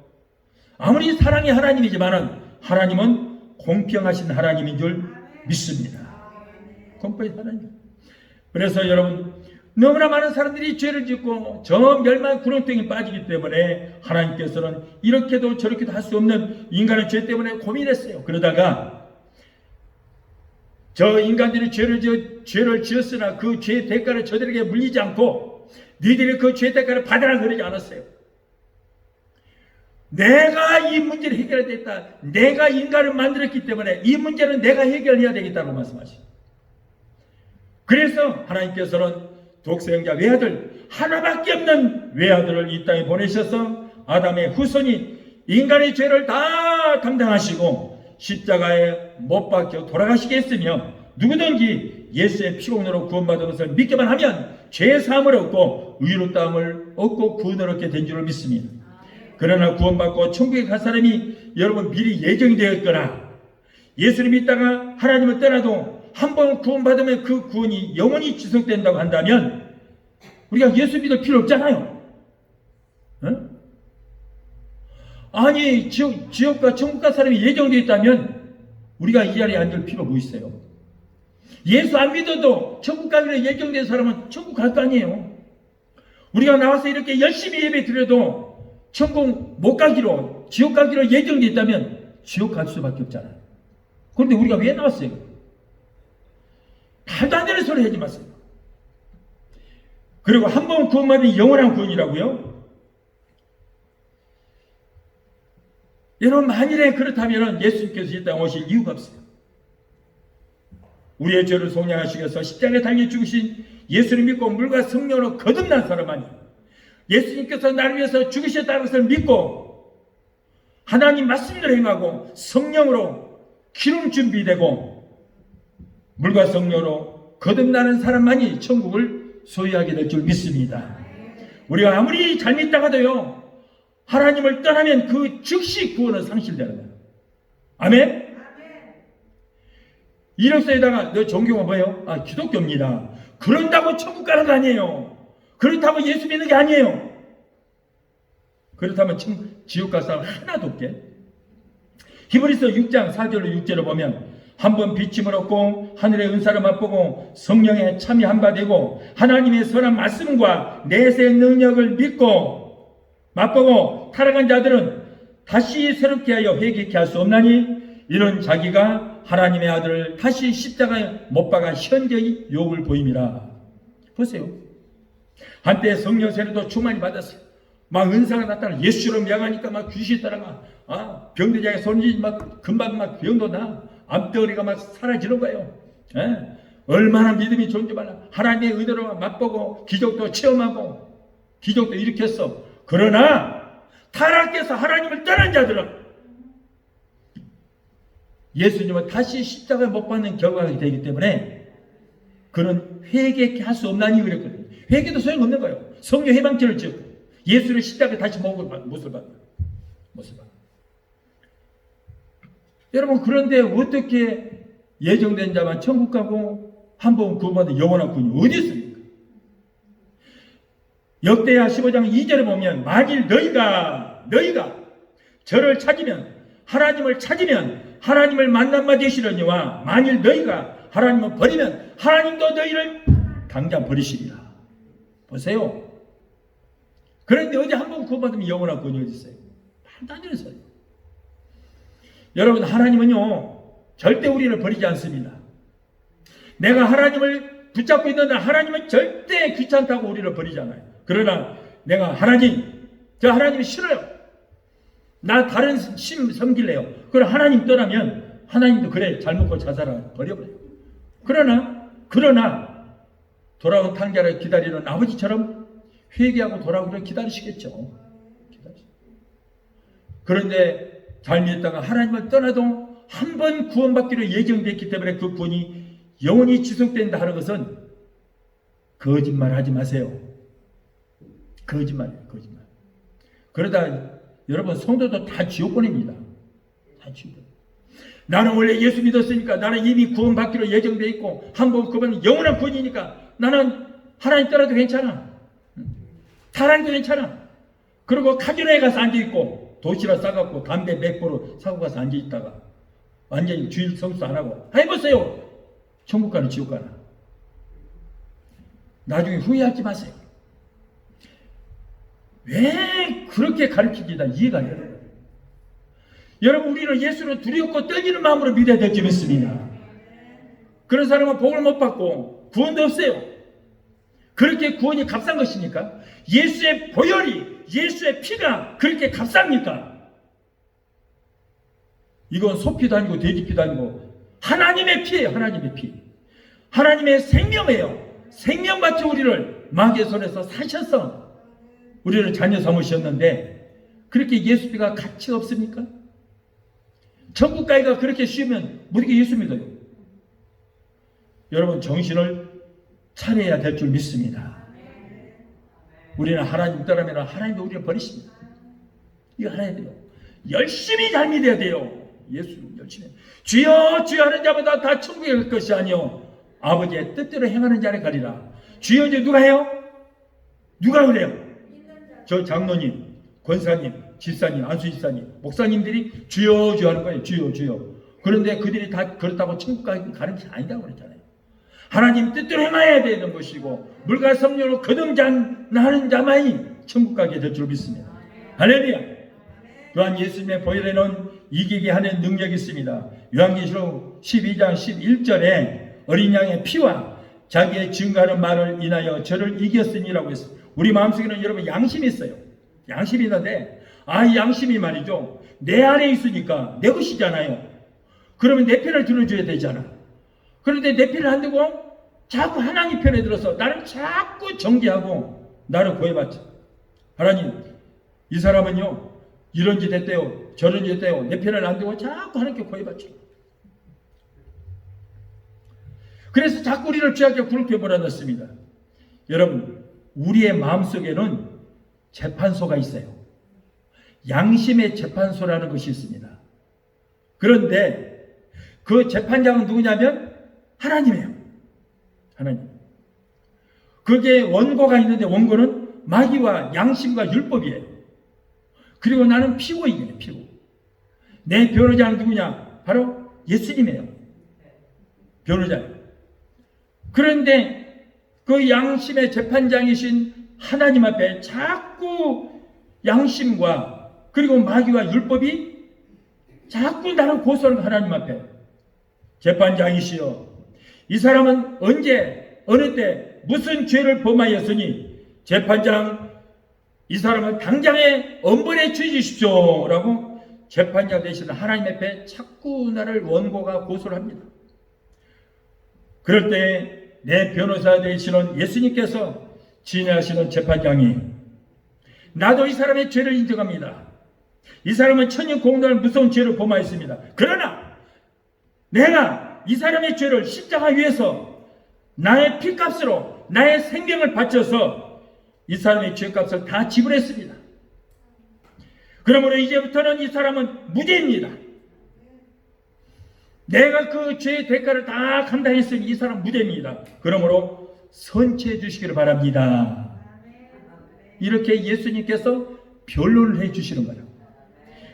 아무리 사랑의 하나님이지만은 하나님은 공평하신 하나님인 줄 믿습니다. 공평한 하나님. 그래서 여러분, 너무나 많은 사람들이 죄를 짓고 저 멸망 구렁텅이에 빠지기 때문에 하나님께서는 이렇게도 저렇게도 할 수 없는 인간의 죄 때문에 고민했어요. 그러다가 저 인간들이 죄를 지었으나 그 죄의 대가를 저들에게 물리지 않고 너희들이 그 죄의 대가를 받으라 그러지 않았어요. 내가 이 문제를 해결해야 되겠다. 내가 인간을 만들었기 때문에 이 문제는 내가 해결해야 되겠다고 말씀하시죠. 그래서 하나님께서는 독생자 외아들, 하나밖에 없는 외아들을 이 땅에 보내셔서 아담의 후손이 인간의 죄를 다 담당하시고 십자가에 못 박혀 돌아가시게 했으며 누구든지 예수의 피공로로 구원받은 것을 믿기만 하면 죄사함을 얻고 의롭다함을 얻고 구원을 얻게 된 줄을 믿습니다. 그러나 구원받고 천국에 갈 사람이 여러분 미리 예정이 되었거나 예수를 믿다가 하나님을 떠나도 한 번 구원받으면 그 구원이 영원히 지속된다고 한다면 우리가 예수 믿을 필요 없잖아요. 어? 아니 지옥과 천국 갈 사람이 예정되어 있다면 우리가 이 자리에 앉을 필요가 뭐 있어요? 예수 안 믿어도 천국 가기로 예정된 사람은 천국 갈 거 아니에요. 우리가 나와서 이렇게 열심히 예배 드려도 천국 못 가기로, 지옥 가기로 예정되어 있다면 지옥 갈 수밖에 없잖아요. 그런데 우리가 왜 나왔어요? 말도 안 되는 소리 하지 마세요. 그리고 한 번 구원받은 영원한 구원이라고요? 여러분, 만일에 그렇다면 예수님께서 이 땅에 오실 이유가 없어요. 우리의 죄를 속량하시기 위해서 십자가에 달려 죽으신 예수를 믿고 물과 성령으로 거듭난 사람만이 예수님께서 나를 위해서 죽으셨다는 것을 믿고 하나님 말씀대로 행하고 성령으로 기름 준비되고 물과 성령으로 거듭나는 사람만이 천국을 소유하게 될 줄 믿습니다. 우리가 아무리 잘 믿다가도요, 하나님을 떠나면 그 즉시 구원은 상실되는 거예요. 아멘? 이력서에다가 너 종교가 뭐예요? 아, 기독교입니다. 그런다고 천국 가는 거 아니에요. 그렇다고 예수 믿는 게 아니에요. 그렇다면 지옥 갈 사람 하나도 없게. 히브리서 6장 4절로 6절을 보면 한 번 비침을 얻고 하늘의 은사를 맛보고 성령에 참여한 바 되고 하나님의 선한 말씀과 내세 능력을 믿고 맛보고 타락한 자들은 다시 새롭게 하여 회개케 할 수 없나니 이런 자기가 하나님의 아들을 다시 십자가에 못 박아 현재의 욕을 보임이라. 보세요. 한때 성령 세례도 충만히 받았어요. 막 은사가 나타나 예수처럼 명하니까 막 귀신이 따라가. 병들자에 손이 막 금방 막 병도 나. 암덩어리가 막 사라지는 거예요. 얼마나 믿음이 좋은지 몰라. 하나님의 의도로 맛보고 기적도 체험하고 기적도 일으켰어. 그러나 타락해서 하나님을 떠난 자들은 예수님은 다시 십자가에 못 박는 결과가 되기 때문에 그는 회개케 할 수 없나니 그랬거든요. 회개도 소용없는 거예요. 성령 해방죄를 지었고 예수를 십자가에 다시 못을 받는 거예요. 여러분, 그런데 어떻게 예정된 자만 천국 가고 한 번 구원받은 영원한 구원이 어디 있습니까? 역대하 15장 2절에 보면 만일 너희가 저를 찾으면 하나님을 찾으면 하나님을 만남마 되시려니와 만일 너희가 하나님을 버리면 하나님도 너희를 당장 버리시리라. 보세요. 그런데 어디 한번 구원받으면 영원한 구원이 어디 있어요? 말도 안 되는 소리. 여러분, 하나님은요 절대 우리를 버리지 않습니다. 내가 하나님을 붙잡고 있는데 하나님은 절대 귀찮다고 우리를 버리잖아요. 그러나 내가 저 하나님이 싫어요. 나 다른 신 섬길래요. 그럼 하나님 떠나면 하나님도 그래 잘 먹고 잘 살아 버려버려요. 그러나 돌아온 탕자를 기다리는 아버지처럼 회개하고 돌아오기를 기다리시겠죠. 그런데 잘 믿다가 하나님을 떠나도 한 번 구원받기로 예정됐기 때문에 그 구원이 영원히 지속된다 하는 것은 거짓말 하지 마세요. 거짓말이에요. 거짓말. 그러다 여러분 성도도 다 지옥 보냅니다. 다 지옥. 나는 원래 예수 믿었으니까 나는 이미 구원받기로 예정되어 있고 한번 그건 영원한 구원이니까 나는 하나님 떠나도 괜찮아. 하나님도 괜찮아. 그리고 카지노에 가서 앉아있고 도시락 싸갖고 담배 몇 보로 사고 가서 앉아있다가 완전히 주일 성수 안 하고 해보세요. 천국 가나 지옥 가나. 나중에 후회하지 마세요. 왜 그렇게 가르치기다 이해가 안 돼요. 여러분, 우리는 예수를 두렵고 떨리는 마음으로 믿어야 될 줄 믿습니다. 그런 사람은 복을 못 받고 구원도 없어요. 그렇게 구원이 값싼 것입니까? 예수의 보혈이, 예수의 피가 그렇게 값쌉니까? 이건 소피도 아니고 돼지피도 아니고 하나님의 피예요. 하나님의 피. 하나님의 생명이에요. 생명같이 우리를 마귀의 손에서 사셔서 우리를 자녀 삼으셨는데 그렇게 예수 피가 가치가 없습니까? 천국 가기가 그렇게 쉬우면 우리가 예수 믿어요. 여러분, 정신을 차려야 될 줄 믿습니다. 우리는 하나님 떠나면 하나님도 우리를 버리십니다. 이거 알아야 돼요. 열심히 잘 믿어야 돼요. 예수 열심히. 주여 주여 하는 자마다 다 천국에 갈 것이 아니요 아버지의 뜻대로 행하는 자를 가리라. 주여 이제 누가 해요? 누가 그래요? 저 장로님, 권사님, 집사님, 안수집사님, 목사님들이 주여 주여 하는 거예요. 주여 주여. 그런데 그들이 다 그렇다고 천국 가는 게 아니다고 그랬잖아요. 하나님 뜻대로 행해야 되는 것이고 물과 성령으로 거듭나는 자만이 천국 가게 될 줄 믿습니다. 할렐루야. 또한 예수님의 보혈에는 이기게 하는 능력이 있습니다. 요한계시록 12장 11절에 어린 양의 피와 자기의 증거하는 말을 인하여 저를 이겼으니라고 했어요. 우리 마음속에는 여러분 양심이 있어요. 양심이 있는데 이 양심이 말이죠. 내 안에 있으니까 내 것이잖아요. 그러면 내 편을 들어줘야 되잖아. 그런데 내 편을 안 들고 자꾸 하나님 편에 들어서 나를 자꾸 정죄하고 나를 고해봤죠. 하나님, 이 사람은요 이런 짓 했대요, 저런 짓 했대요. 내 편을 안 들고 자꾸 하나님께 고해봤죠. 그래서 자꾸 우리를 죄악에 굴게 몰아넣습니다. 여러분, 우리의 마음속에는 재판소가 있어요. 양심의 재판소라는 것이 있습니다. 그런데 그 재판장은 누구냐면 하나님이에요. 하나님. 그게 원고가 있는데 원고는 마귀와 양심과 율법이에요. 그리고 나는 피고이에요. 피고. 내 변호자는 누구냐? 바로 예수님이에요. 변호자예요. 그런데 그 양심의 재판장이신 하나님 앞에 자꾸 양심과 그리고 마귀와 율법이 자꾸 나를 고소하는 하나님 앞에. 재판장이시여, 이 사람은 언제 어느 때 무슨 죄를 범하였으니 재판장 이 사람을 당장에 엄벌해 주십시오 라고 재판장 되시는 하나님 앞에 자꾸 나를 원고가 고소를 합니다. 그럴 때 내 변호사 되시는 예수님께서 진행하시는 재판장이 나도 이 사람의 죄를 인정합니다. 이 사람은 천연공론할 무서운 죄를 범하였습니다. 그러나 내가 이 사람의 죄를 십자가 위에서 나의 피값으로 나의 생명을 바쳐서 이 사람의 죄값을 다 지불했습니다. 그러므로 이제부터는 이 사람은 무죄입니다. 내가 그 죄의 대가를 다 감당했으니 이 사람 무죄입니다. 그러므로 선처해 주시기를 바랍니다. 이렇게 예수님께서 변론을 해 주시는 거예요.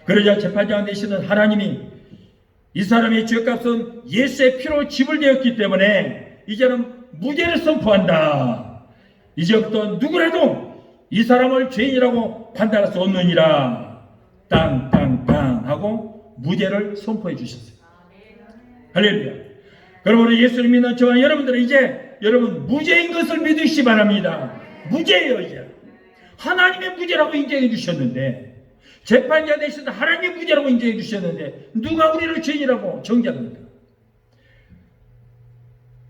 그러자 재판장 되시는 하나님이 이 사람의 죄값은 예수의 피로 지불되었기 때문에 이제는 무죄를 선포한다. 이제부터 누구라도 이 사람을 죄인이라고 판단할 수 없느니라. 땅땅땅 하고 무죄를 선포해 주셨어요. 할렐루야. 그러므로 예수를 믿는 저와 여러분들은 이제 여러분 무죄인 것을 믿으시기 바랍니다. 무죄예요. 이제 하나님의 무죄라고 인정해 주셨는데, 재판자 되시는 하나님의 무죄라고 인정해 주셨는데 누가 우리를 죄인이라고 정죄합니까?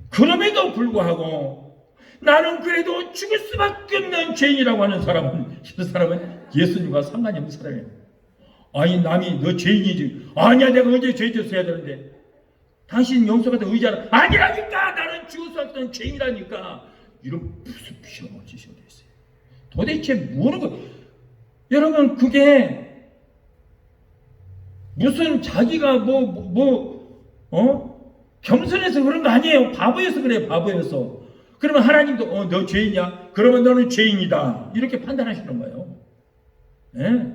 그럼에도 불구하고 나는 그래도 죽을 수밖에 없는 죄인이라고 하는 사람은, 그 사람은 예수님과 상관이 없는 사람이에요. 아니 남이 너 죄인이지. 아니야 내가 언제 죄 졌어야 되는데. 당신 용서받은 의자는 아니라니까. 나는 죽을 수 없는 죄인이라니까. 이런 무슨 비시가 짓이 어디 있어요. 도대체 뭐는 거. 여러분 그게 무슨 자기가 겸손해서 그런 거 아니에요. 바보여서 그래요. 바보여서. 그러면 하나님도 너 죄인이야? 그러면 너는 죄인이다. 이렇게 판단하시는 거예요. 네?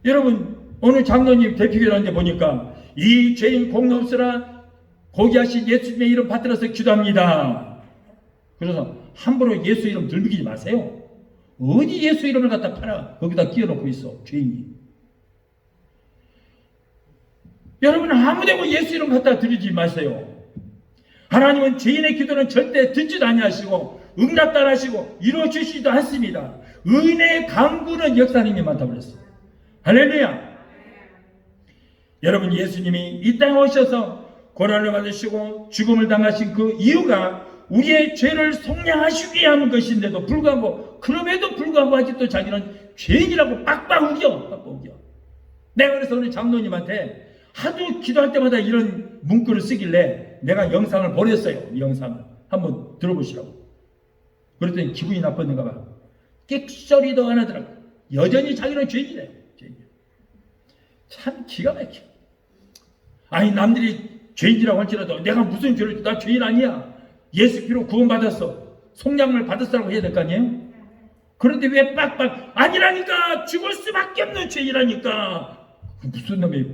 여러분 어느 장로님 대피교회라는데 보니까 이 죄인 공로없으라 고귀하신 예수님의 이름 받들어서 기도합니다. 그래서 함부로 예수 이름 들먹이지 마세요. 어디 예수 이름을 갖다 팔아 거기다 끼워놓고 있어 죄인이. 여러분 아무데고 예수 이름 갖다 드리지 마세요. 하나님은 죄인의 기도는 절대 듣지도 아니하시고 응답도 안 하시고 이루어주시지도 않습니다. 의인의 강구는 역사님이 많다고 그랬어요. 할렐루야. 여러분 예수님이 이 땅에 오셔서 고난을 받으시고 죽음을 당하신 그 이유가 우리의 죄를 속량하시기 위한 것인데도 불구하고, 그럼에도 불구하고 아직도 자기는 죄인이라고 빡빡 우겨. 내가 그래서 오늘 장로님한테 하도 기도할 때마다 이런 문구를 쓰길래 내가 영상을 보냈어요. 이 영상을 한번 들어보시라고. 그랬더니 기분이 나빴는가 봐. 끽소리도 안 하더라고. 여전히 자기는 죄인이래요. 참 기가 막혀. 아니 남들이 죄인이라고 할지라도 내가 무슨 죄를, 나 죄인 아니야. 예수 피로 구원받았어. 속량을 받았으라고 해야 될 거 아니에요? 그런데 왜 빡빡 아니라니까. 죽을 수밖에 없는 죄인이라니까. 무슨 놈이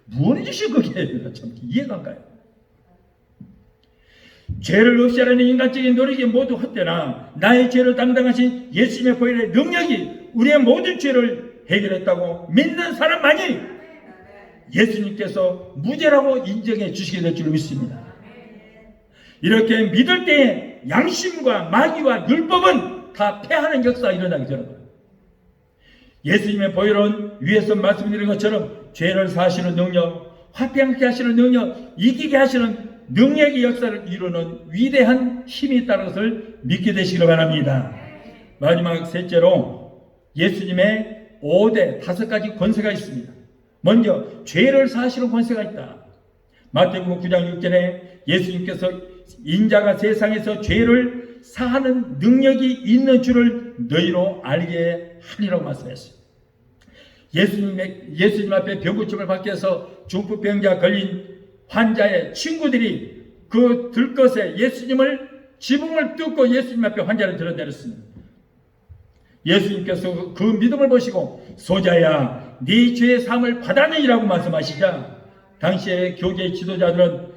무언 짓이 그게. 참 이해가 안 가요. 죄를 없이 하려는 인간적인 노력이 모두 헛되나 나의 죄를 담당하신 예수님의 보혈의 능력이 우리의 모든 죄를 해결했다고 믿는 사람만이 예수님께서 무죄라고 인정해 주시게 될 줄 믿습니다. 이렇게 믿을 때에 양심과 마귀와 율법은 다 패하는 역사가 일어나게 되는 거예요. 예수님의 보혈은 위에서 말씀드린 것처럼 죄를 사하시는 능력, 화평케 하시는 능력, 이기게 하시는 능력의 역사를 이루는 위대한 힘이 있다는 것을 믿게 되시길 바랍니다. 마지막 셋째로 예수님의 5대 5가지 권세가 있습니다. 먼저 죄를 사하시는 권세가 있다. 마태복음 9장 6절에 예수님께서 인자가 세상에서 죄를 사하는 능력이 있는 줄을 너희로 알게 하리라고 말씀했어요. 예수님 앞에 병고침을 받기 위해서 중풍병자 걸린 환자의 친구들이 그 들것에 예수님을 지붕을 뚫고 예수님 앞에 환자를 들어내렸습니다. 예수님께서 그 믿음을 보시고 소자야 네 죄의 사함을 받았느니라고 말씀하시자 당시의 교계 지도자들은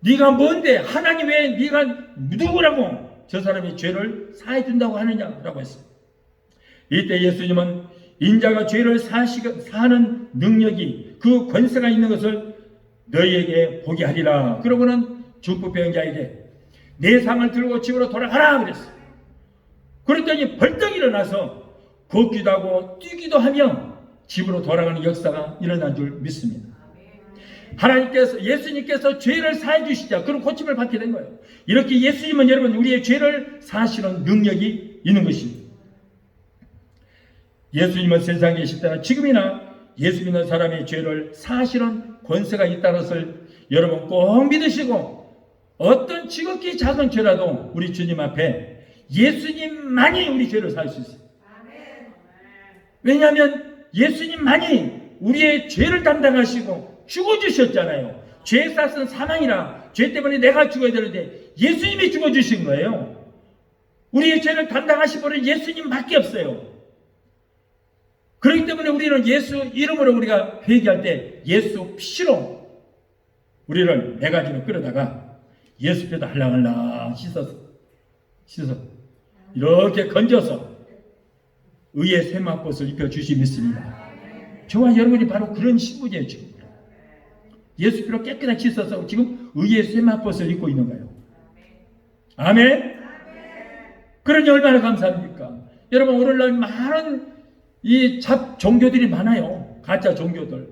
네가 뭔데 하나님 외에 네가 누구라고 저 사람이 죄를 사해 준다고 하느냐라고 했어요. 이때 예수님은 인자가 죄를 사하는 능력이 그 권세가 있는 것을 너희에게 보게 하리라. 그러고는 중풍병자에게 내 상을 들고 집으로 돌아가라 그랬어요. 그랬더니 벌떡 일어나서 걷기도 하고 뛰기도 하며 집으로 돌아가는 역사가 일어난 줄 믿습니다. 하나님께서 예수님께서 죄를 사해 주시자 그런 고침을 받게 된 거예요. 이렇게 예수님은 여러분 우리의 죄를 사하시는 능력이 있는 것입니다. 예수님은 세상에 계실 때나 지금이나 예수 믿는 사람의 죄를 사하시는 권세가 있다는 것을 여러분 꼭 믿으시고 어떤 지극히 작은 죄라도 우리 주님 앞에 예수님만이 우리 죄를 사할 수 있어요. 왜냐하면 예수님만이 우리의 죄를 담당하시고 죽어주셨잖아요. 죄의 값은 사망이라 죄 때문에 내가 죽어야 되는데 예수님이 죽어주신 거예요. 우리의 죄를 담당하신 분은 예수님밖에 없어요. 그렇기 때문에 우리는 예수 이름으로 우리가 회개할 때 예수 피로 우리를 네 가지로 끌어다가 예수 피도 할랑할랑 씻어서 이렇게 건져서 의의 세마꽃을 입혀주시 믿습니다. 저와 여러분이 바로 그런 신분이에요. 지금 예수 피로 깨끗하게 씻어서 지금 의의 세마꽃을 입고 있는 거예요. 아멘. 그러니 얼마나 감사합니까? 여러분, 오늘날 많은 이 잡 종교들이 많아요. 가짜 종교들.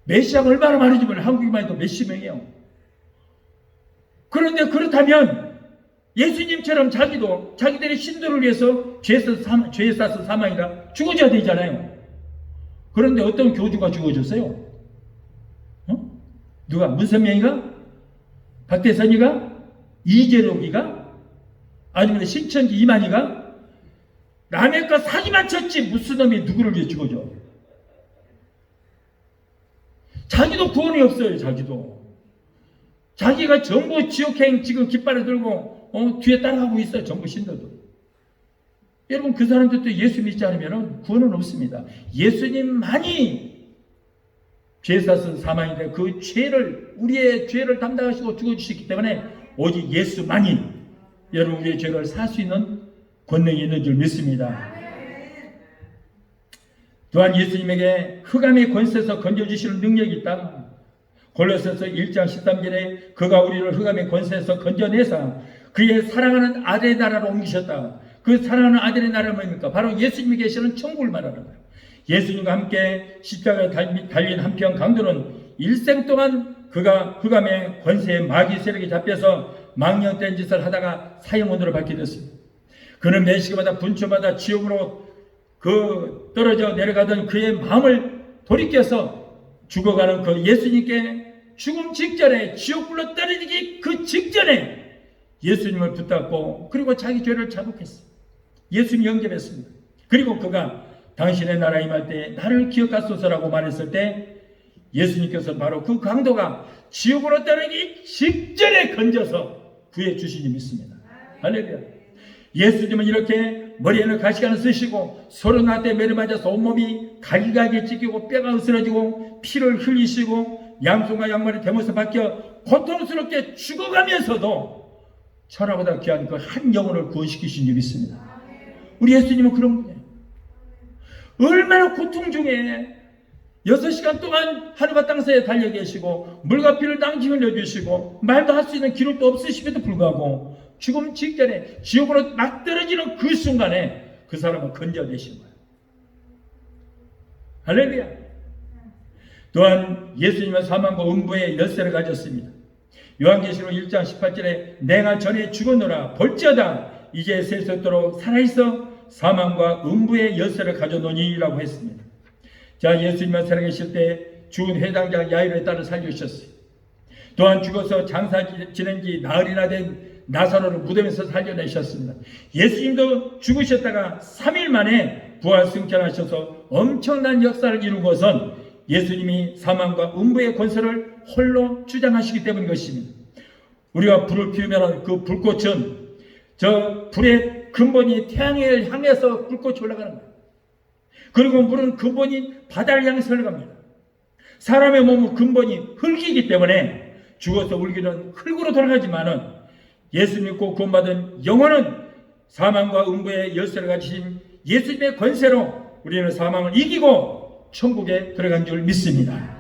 메시아가 얼마나 많은지 몰라요. 한국에만 해도 몇십 명이에요. 그런데 그렇다면 예수님처럼 자기도 자기들의 신도를 위해서 죄에 싸서 사망이라 죽어져야 되잖아요. 그런데 어떤 교주가 죽어졌어요? 누가? 문선명이가? 박대선이가? 이재록이가? 아니면 신천지 이만희가? 남의 거 사기만 쳤지 무슨 놈이 누구를 위해 죽어져? 자기도 구원이 없어요. 자기가 전부 지옥행 지금 깃발을 들고 뒤에 따라가고 있어요. 전부 신도들. 여러분, 그 사람들도 예수 믿지 않으면 구원은 없습니다. 예수님만이 죄 사선 사망인데 그 죄를, 우리의 죄를 담당하시고 죽어주시기 때문에 오직 예수만이 여러분 우리의 죄를 살 수 있는 권능이 있는 줄 믿습니다. 또한 예수님에게 흑암의 권세에서 건져주시는 능력이 있다. 골로새서 1장 13절에 그가 우리를 흑암의 권세에서 건져내사 그의 사랑하는 아들의 나라로 옮기셨다. 그 사랑하는 아들의 나라는 뭡니까? 바로 예수님이 계시는 천국을 말하는 거예요. 예수님과 함께 십자가에 달린 한편 강도는 일생 동안 그가 흑암의 권세에 마귀 세력에 잡혀서 망령된 짓을 하다가 사형원으로 받게 됐습니다. 그는 매 시간마다 분초마다 지옥으로 떨어져 내려가던 그의 마음을 돌이켜서 죽어가는 그 예수님께 죽음 직전에 지옥불로 떨어지기 그 직전에 예수님을 붙잡고 그리고 자기 죄를 자복했어요. 예수님 영접했습니다. 그리고 그가 당신의 나라 임할 때 나를 기억하소서라고 말했을 때 예수님께서 바로 그 강도가 지옥으로 떨어지기 직전에 건져서 구해 주시니 믿습니다. 할렐루야. 예수님은 이렇게 머리에는 가시관을 쓰시고 소련한테 매를 맞아서 온몸이 갈기갈기 찢기고 뼈가 으스러지고 피를 흘리시고 양손과 양말이 대못에 박혀 고통스럽게 죽어가면서도 천하보다 귀한 그 한 영혼을 구원시키신 줄 믿습니다. 우리 예수님은 그런 분이에요. 얼마나 고통 중에 6시간 동안 하늘과 땅 사이에 달려 계시고 물과 피를 낭지 흘려주시고 말도 할 수 있는 기록도 없으심에도 불구하고 죽음 직전에 지옥으로 막 떨어지는 그 순간에 그 사람은 건져내신 거예요. 할렐루야. 또한 예수님은 사망과 음부의 열쇠를 가졌습니다. 요한계시록 1장 18절에 내가 전에 죽었노라 볼지어다 이제 세세토록 살아있어 사망과 음부의 열쇠를 가져노니 라고 했습니다. 자, 예수님은 살아계실 때 죽은 회당장 야이로의 딸을 살려주셨어요. 또한 죽어서 장사 지낸 지 나흘이나 된 나사로를 무덤에서 살려내셨습니다. 예수님도 죽으셨다가 3일 만에 부활 승천하셔서 엄청난 역사를 이룬 것은 예수님이 사망과 음부의 권세를 홀로 주장하시기 때문인 것입니다. 우리가 불을 피우면 그 불꽃은 저 불의 근본이 태양을 향해서 불꽃이 올라가는 거예요. 그리고 물은 근본이 바다를 향해서 흘러갑니다. 사람의 몸은 근본이 흙이기 때문에 죽어서 울기는 흙으로 돌아가지만은 예수 믿고 구원받은 영혼은 사망과 음부의 열쇠를 가지신 예수님의 권세로 우리는 사망을 이기고 천국에 들어간 줄 믿습니다.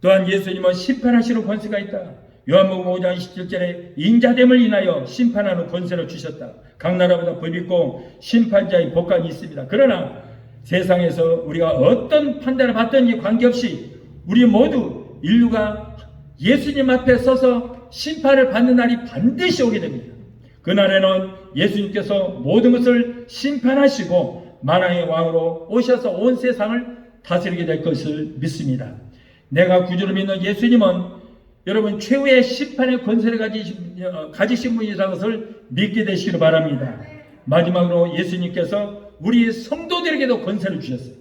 또한 예수님은 심판하시는 권세가 있다. 요한복음 5장 27절에 인자됨을 인하여 심판하는 권세를 주셨다. 각 나라보다 법 있고 심판자의 법관이 있습니다. 그러나 세상에서 우리가 어떤 판단을 받든지 관계없이 우리 모두 인류가 예수님 앞에 서서 심판을 받는 날이 반드시 오게 됩니다. 그날에는 예수님께서 모든 것을 심판하시고 만왕의 왕으로 오셔서 온 세상을 다스리게 될 것을 믿습니다. 내가 구주로 믿는 예수님은 여러분 최후의 심판의 권세를 가지신 분이라는 것을 믿게 되시기를 바랍니다. 마지막으로 예수님께서 우리 성도들에게도 권세를 주셨어요.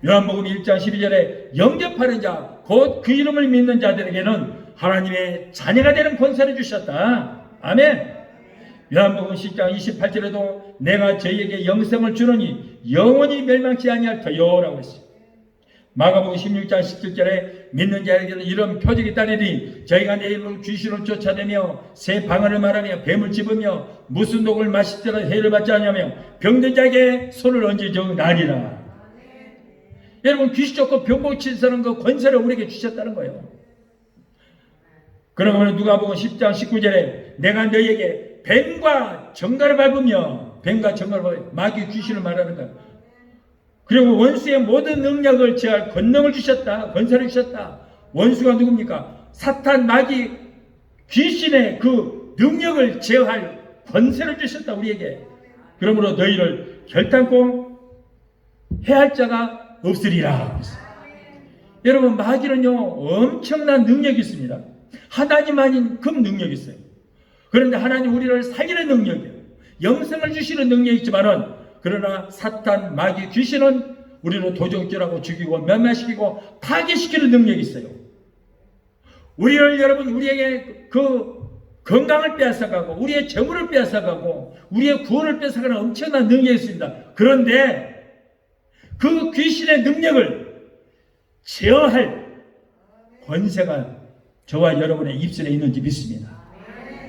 요한복음 1장 12절에 영접하는 자, 곧 그 이름을 믿는 자들에게는 하나님의 자녀가 되는 권세를 주셨다. 아멘. 요한복음 10장 28절에도 내가 저희에게 영생을 주노니 영원히 멸망치 아니할 터요 라고 했어요. 마가복음 16장 17절에 믿는 자에게는 이런 표적이 따르니 저희가 내 이름으로 귀신을 쫓아내며 새 방언을 말하며 뱀을 집으며 무슨 독을 마시더라도 해를 받지 않으며 병든 자에게 손을 얹어 나으리라. 여러분, 귀신 쫓고 병 고치는 그 권세를 우리에게 주셨다는 거예요. 그러면 누가복음 10장 19절에 내가 너희에게 뱀과 정갈을 밟으며 뱀과 정갈을 밟으며 마귀 귀신을 말하는 거예요. 그리고 원수의 모든 능력을 제할 권능을 주셨다. 권세를 주셨다. 원수가 누굽니까? 사탄, 마귀, 귀신의 그 능력을 제어할 권세를 주셨다 우리에게. 그러므로 너희를 결단코 해할 자가 없으리라. 여러분, 마귀는요 엄청난 능력이 있습니다. 하나님 아닌 그 능력이 있어요. 그런데 하나님 우리를 살리는 능력이에요. 영생을 주시는 능력이 있지만은, 그러나 사탄, 마귀, 귀신은 우리를 도적질하고 죽이고 멸망시키고 파괴시키는 능력이 있어요. 우리를, 여러분, 우리에게 그 건강을 빼앗아가고 우리의 재물을 빼앗아가고 우리의 구원을 빼앗아가는 엄청난 능력이 있습니다. 그런데 그 귀신의 능력을 제어할 권세가 저와 여러분의 입술에 있는지 믿습니다.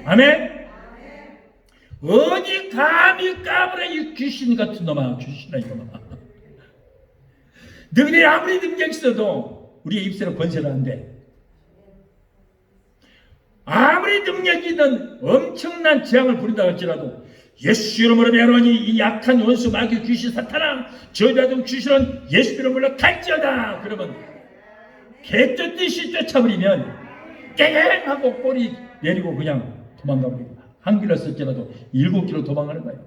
아멘? 어디 감히 까불어 이 귀신 같은 놈아, 귀신아 이놈아. 너희들이 아무리 능력 있어도 우리의 입술에 권세는 안 돼. 아무리 능력이 있는 엄청난 재앙을 부린다 할지라도 예수 이름으로 멸하니 이 약한 원수 마귀 귀신 사탄아, 저주하던 귀신은 예수 이름으로 갈지어다. 그러면 개쫓듯이 쫓아버리면 깨갱하고 꼬리 내리고 그냥 도망가버립니다. 한 길로 쓸지라도 7길로 도망가는 거예요.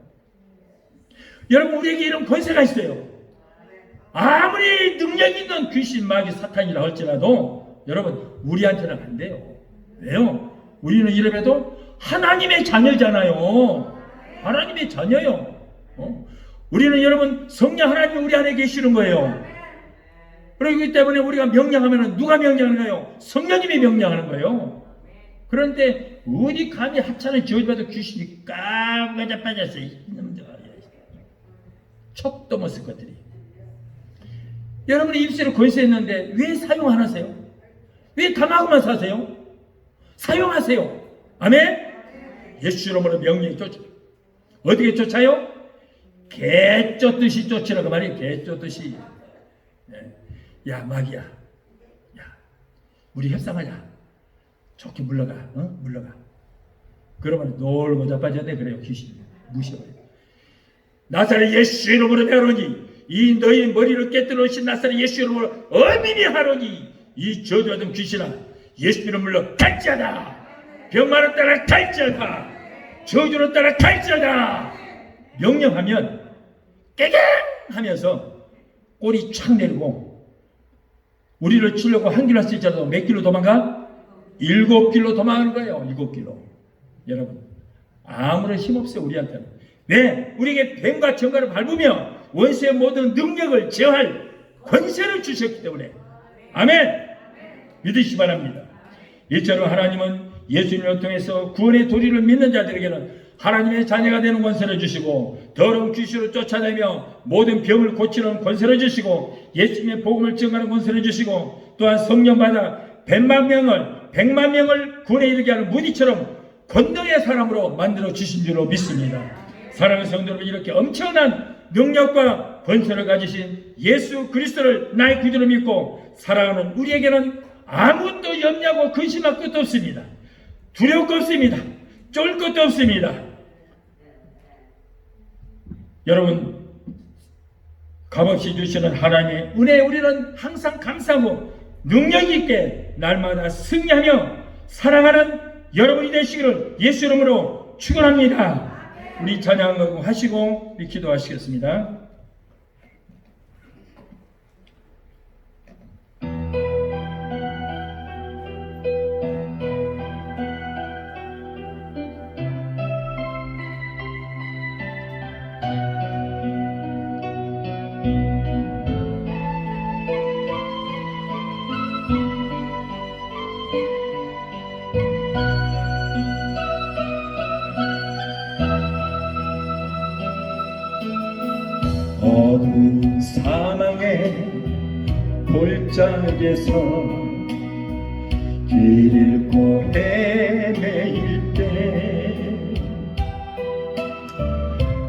여러분, 우리에게 이런 권세가 있어요. 아무리 능력 있는 귀신, 마귀, 사탄이라 할지라도 여러분, 우리한테는 안 돼요. 왜요? 우리는 이래봬도 하나님의 자녀잖아요. 하나님의 자녀요. 우리는 여러분, 성령 하나님이 우리 안에 계시는 거예요. 그렇기 때문에 우리가 명령하면 누가 명령하는가요? 성령님이 명령하는 거예요. 그런데 어디 감히 하찮은 저주받은 귀신이 까마자 빠졌어요. 이놈들, 척도 못 쓸 것들이. 여러분이 입술에 권세했는데 왜 사용 안 하세요? 왜 당하고만 사세요? 사용하세요. 아멘? 예수 이름으로 명령이 쫓아. 어떻게 쫓아요? 개 쫓듯이 쫓으라고 말이에요. 개 쫓듯이. 야, 마귀야, 야, 우리 협상하자. 좋게 물러가, 물러가. 그러면 놀고 자빠졌네. 그래요. 귀신 무시해버려. 나사렛 예수 이름으로 멸하니 이 너희 머리를 깨뜨리신 나사렛 예수 이름으로 엄밀히 하노니 이 저주하던 귀신아, 예수 이름으로 갈지어다. 병마를 따라 갈지어다. 저주를 따라 갈지어다. 명령하면 깨갱 하면서 꼬리 촥 내리고 우리를 치려고 한 길로 쓸지라도 몇 길로 도망가? 7길로 도망가는 거예요. 7길로. 여러분, 아무런 힘없어요. 우리한테는. 왜? 우리에게 뱀과 정갈을 밟으며 원수의 모든 능력을 제어할 권세를 주셨기 때문에. 아멘. 믿으시기 바랍니다. 이처럼 하나님은 예수님을 통해서 구원의 도리를 믿는 자들에게는 하나님의 자녀가 되는 권세를 주시고 더러운 귀신을 쫓아내며 모든 병을 고치는 권세를 주시고 예수님의 복음을 증거하는 권세를 주시고 또한 성령 받아 100만 명을 구원에 이르게 하는 무디처럼 권능의 사람으로 만들어 주신 줄로 믿습니다. 사랑하는 성도 여러분, 이렇게 엄청난 능력과 권세를 가지신 예수 그리스도를 나의 구주로 믿고 살아가는 우리에게는 아무것도 염려하고 근심할 것도 없습니다. 두려울 것 없습니다. 쫄 것도 없습니다. 여러분, 값없이 주시는 하나님의 은혜에 우리는 항상 감사하고 능력 있게 날마다 승리하며 살아가는 여러분이 되시기를 예수 이름으로 축원합니다. 우리 찬양하고 하시고 우리 기도하시겠습니다. 어두운 사망의 골짜기에서 길 잃고 헤매일 때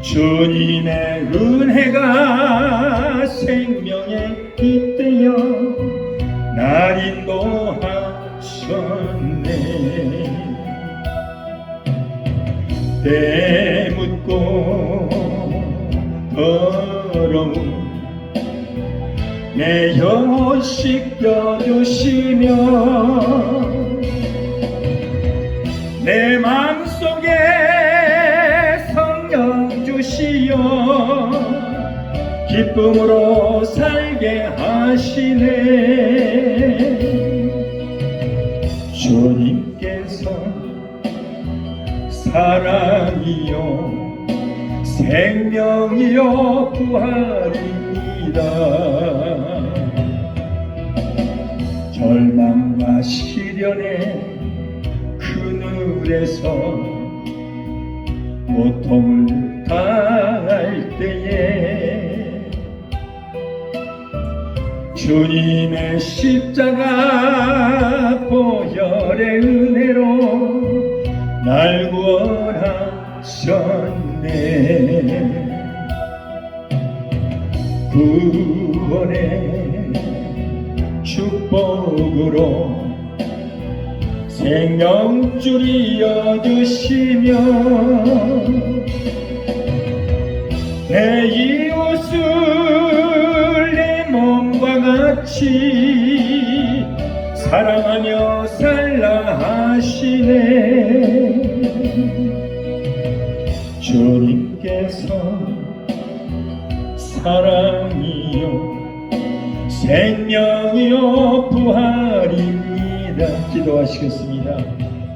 주님의 은혜가 생명에 깃대어 날 인도하셨네. 때묻고 더러운 내 영혼 씻겨주시며 내 마음속에 성령 주시어 기쁨으로 살게 하시네. 주님께서 사랑이요 생명이요 부활입니다. 절망과 시련의 그늘에서 고통을 당할 때에 주님의 십자가 보혈의 은혜로 날 구원하셨네. 구원의 축복으로 생명줄 이어주시며 내 이웃을 내 몸과 같이 사랑하며 살라 하시네. 주님께서 사랑이요 생명이요 부활입니다. 기도하시겠습니다.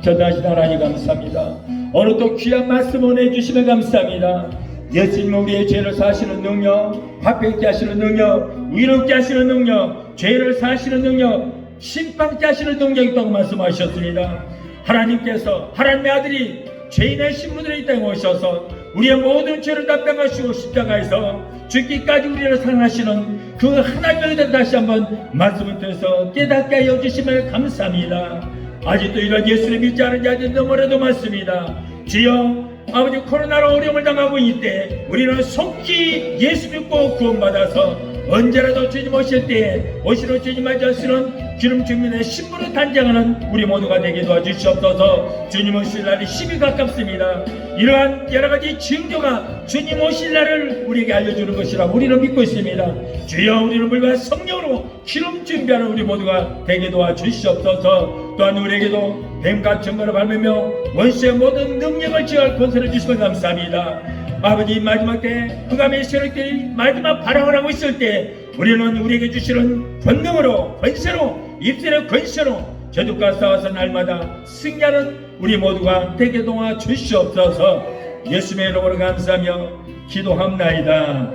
전하신 하나님 감사합니다. 오늘 또 귀한 말씀 보내주시면 감사합니다. 예수님 우리의 죄를 사시는 능력, 화평케 하시는 능력, 위롭게 하시는 능력, 죄를 사시는 능력, 심판케 하시는 능력이 있다고 말씀하셨습니다. 하나님께서 하나님의 아들이 죄인의 신분으로 이 땅에 오셔서 우리의 모든 죄를 담당하시고 십자가에서 죽기까지 우리를 사랑하시는 그 하나님에 대해 다시 한번 말씀을 통해서 깨닫게 하여 주시면 감사합니다. 아직도 이런 예수를 믿지 않은 자들이 너무나도 많습니다. 주여 아버지, 코로나로 어려움을 당하고 있을 때 우리는 속히 예수 믿고 구원받아서 언제라도 주님 오실 때에 오시러 주님 맞이하시는 기름 증민의 신부로 단장하는 우리 모두가 되게 도와주시옵소서. 주님 오실 날이 심히 가깝습니다. 이러한 여러가지 징조가 주님 오실 날을 우리에게 알려주는 것이라 우리는 믿고 있습니다. 주여 우리는 물과 성령으로 기름 준비하는 우리 모두가 되게 도와주시옵소서. 또한 우리에게도 뱀과 증거를 밟으며 원수의 모든 능력을 지어할 권세를 주시면 감사합니다. 아버지, 마지막 때 흑암의 세력들이 마지막 발악을 하고 있을 때 우리는 우리에게 주시는 권능으로 권세로 입술의 권세로 저주가 싸워서 날마다 승리하는 우리 모두가 되게 도와 주시옵소서. 예수님의 이름으로 감사하며 기도합나이다.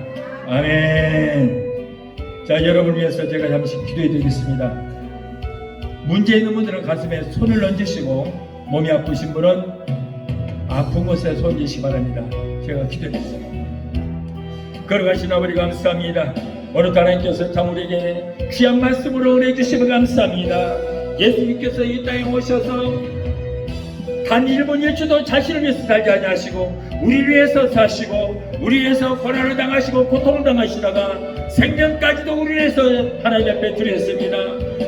아멘. 자, 여러분을 위해서 제가 잠시 기도해 드리겠습니다. 문제 있는 분들은 가슴에 손을 얹으시고 몸이 아프신 분은 아픈 곳에 손 얹으시기 바랍니다. 제가 기도했습니다. 걸어가신 아버지 감사합니다. 오늘 하나님께서 참 우리에게 귀한 말씀으로 은혜 주시면 감사합니다. 예수님께서 이 땅에 오셔서 단 1분 1초도 자신을 위해서 살지 아니하시고 우리를 위해서 사시고 우리를 위해서 고난을 당하시고 고통을 당하시다가 생명까지도 우리를 위해서 하나님 앞에 드렸습니다.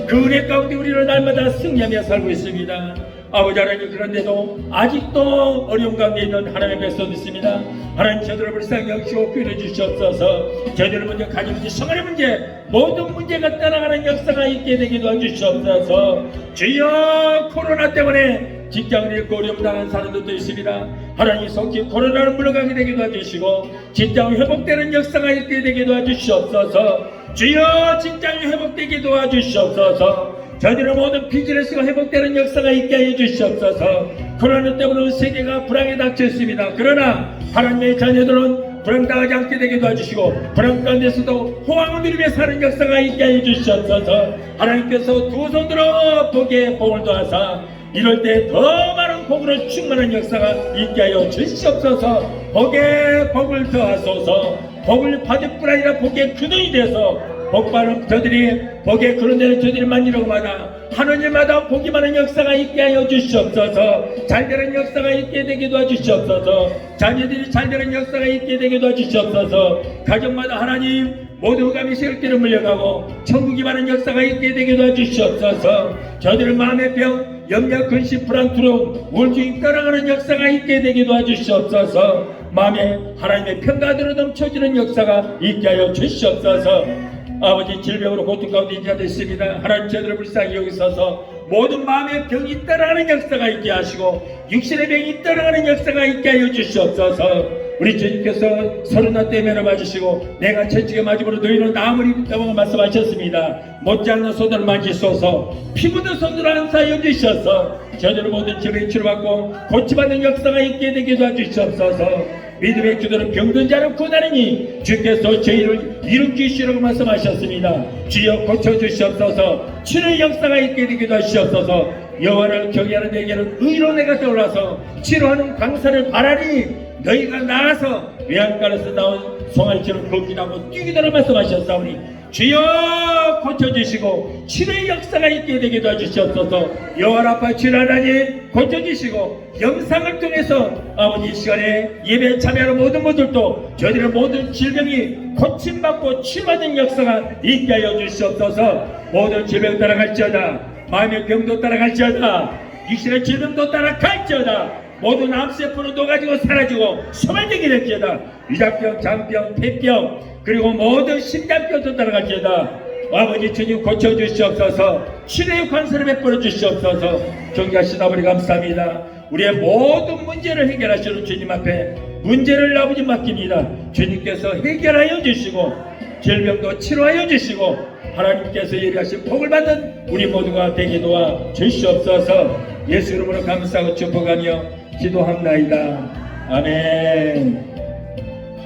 그 은혜 가운데 우리는 날마다 승리하며 살고 있습니다. 아버지 하나님, 그런데도 아직도 어려운 가운데 있는 하나님의 백성 있습니다. 하나님, 저들을 불쌍히 여기시고 구원해 주시옵소서. 저들의 문제, 가정 문제, 생활의 문제, 모든 문제가 떠나가는 역사가 있게 되게 도와주시옵소서. 주여, 코로나 때문에 직장을 잃고 어려움 당한 사람들도 있습니다. 하나님, 속히 코로나를 물러가게 되게 도와주시고 직장이 회복되는 역사가 있게 되게 도와주시옵소서. 주여, 직장이 회복되게 도와주시옵소서. 저희들의 모든 비즈니스가 회복되는 역사가 있게 하여 주시옵소서. 코로나 때문에 세계가 불황에 닥쳤습니다. 그러나 하나님의 자녀들은 불황당하지 않게 되게 도와주시고 불황 가운데서도 호황을 누리며 사는 역사가 있게 하여 주시옵소서. 하나님께서 두 손 들어 복에 복을 더하사 이럴 때 더 많은 복으로 충만한 역사가 있게 하여 주시옵소서. 복에 복을 더하소서. 복을 받을 뿐 아니라 복의 근원이 돼서 복받은 저들이 복의 그런 데는 저들이 만지라고 마다 하는 일마다 복이 많은 역사가 있게 하여 주시옵소서. 잘되는 역사가 있게 되게 도와주시옵소서. 자녀들이 잘되는 역사가 있게 되게 도와주시옵소서. 가정마다 하나님 모두 감히 새롭게로 물려가고 천국이 많은 역사가 있게 되게 도와주시옵소서. 저들의 마음의 병, 염려, 근심, 불안, 두려움, 우울증이 떠나가는 역사가 있게 되게 도와주시옵소서. 마음에 하나님의 평가대로 넘쳐지는 역사가 있게 하여 주시옵소서. 아버지, 질병으로 고통 가운데 있는 자들 있습니다. 하나님 저들을 불쌍히 여기소서. 모든 마음의 병이 떠나가는 역사가 있게 하시고 육신의 병이 떠나가는 역사가 있게 하여 주시옵소서. 우리 주님께서 30나 때 매를 맞으시고 내가 채찍에 맞음으로 너희는 나음을 입다고 말씀하셨습니다. 못지않은 손으로 만지소서. 피 묻은 손으로 안사여 주셔서 저들의 모든 질병 치료받고 고치받는 역사가 있게 되게 도와주시옵소서. 믿음의 기도는 병든 자를 구원하느니 주께서 저희를 일으키시라고 말씀하셨습니다. 주여 고쳐주시옵소서. 치료의 역사가 있게 되기도 하시옵소서. 여호와를 경외하는 내게는 의로 내가 떠올라서 치료하는 광산을 바라니 너희가 나아서 외양간에서 나온 송아지처럼 걷기나고 뛰기도록 말씀하셨사오니 주여 고쳐주시고 치료의 역사가 있게 되기도 해주시옵소서. 여호와 아빠 치료하나니 고쳐주시고 영상을 통해서 아버지 이 시간에 예배에 참여하는 모든 분들도 저희들의 모든 질병이 고침받고 치유받는 역사가 있게 하여 주시옵소서. 모든 질병 따라갈지어다. 마음의 병도 따라갈지어다. 육신의 질병도 따라갈지어다. 모든 암세포는 녹아지고 사라지고 소멸되게 될지어다. 위장병, 장병, 폐병 그리고 모든 심장병도 따라갈지어다. 아버지 주님 고쳐주시옵소서. 치료의 관세를 베풀어 주시옵소서. 존귀하신 아버지 감사합니다. 우리의 모든 문제를 해결하시는 주님 앞에 문제를 아버지 맡깁니다. 주님께서 해결하여 주시고 질병도 치료하여 주시고 하나님께서 예비하신 복을 받은 우리 모두가 되게 도와 주시옵소서. 예수 이름으로 감사하고 축복하며 기도합나이다. 아멘.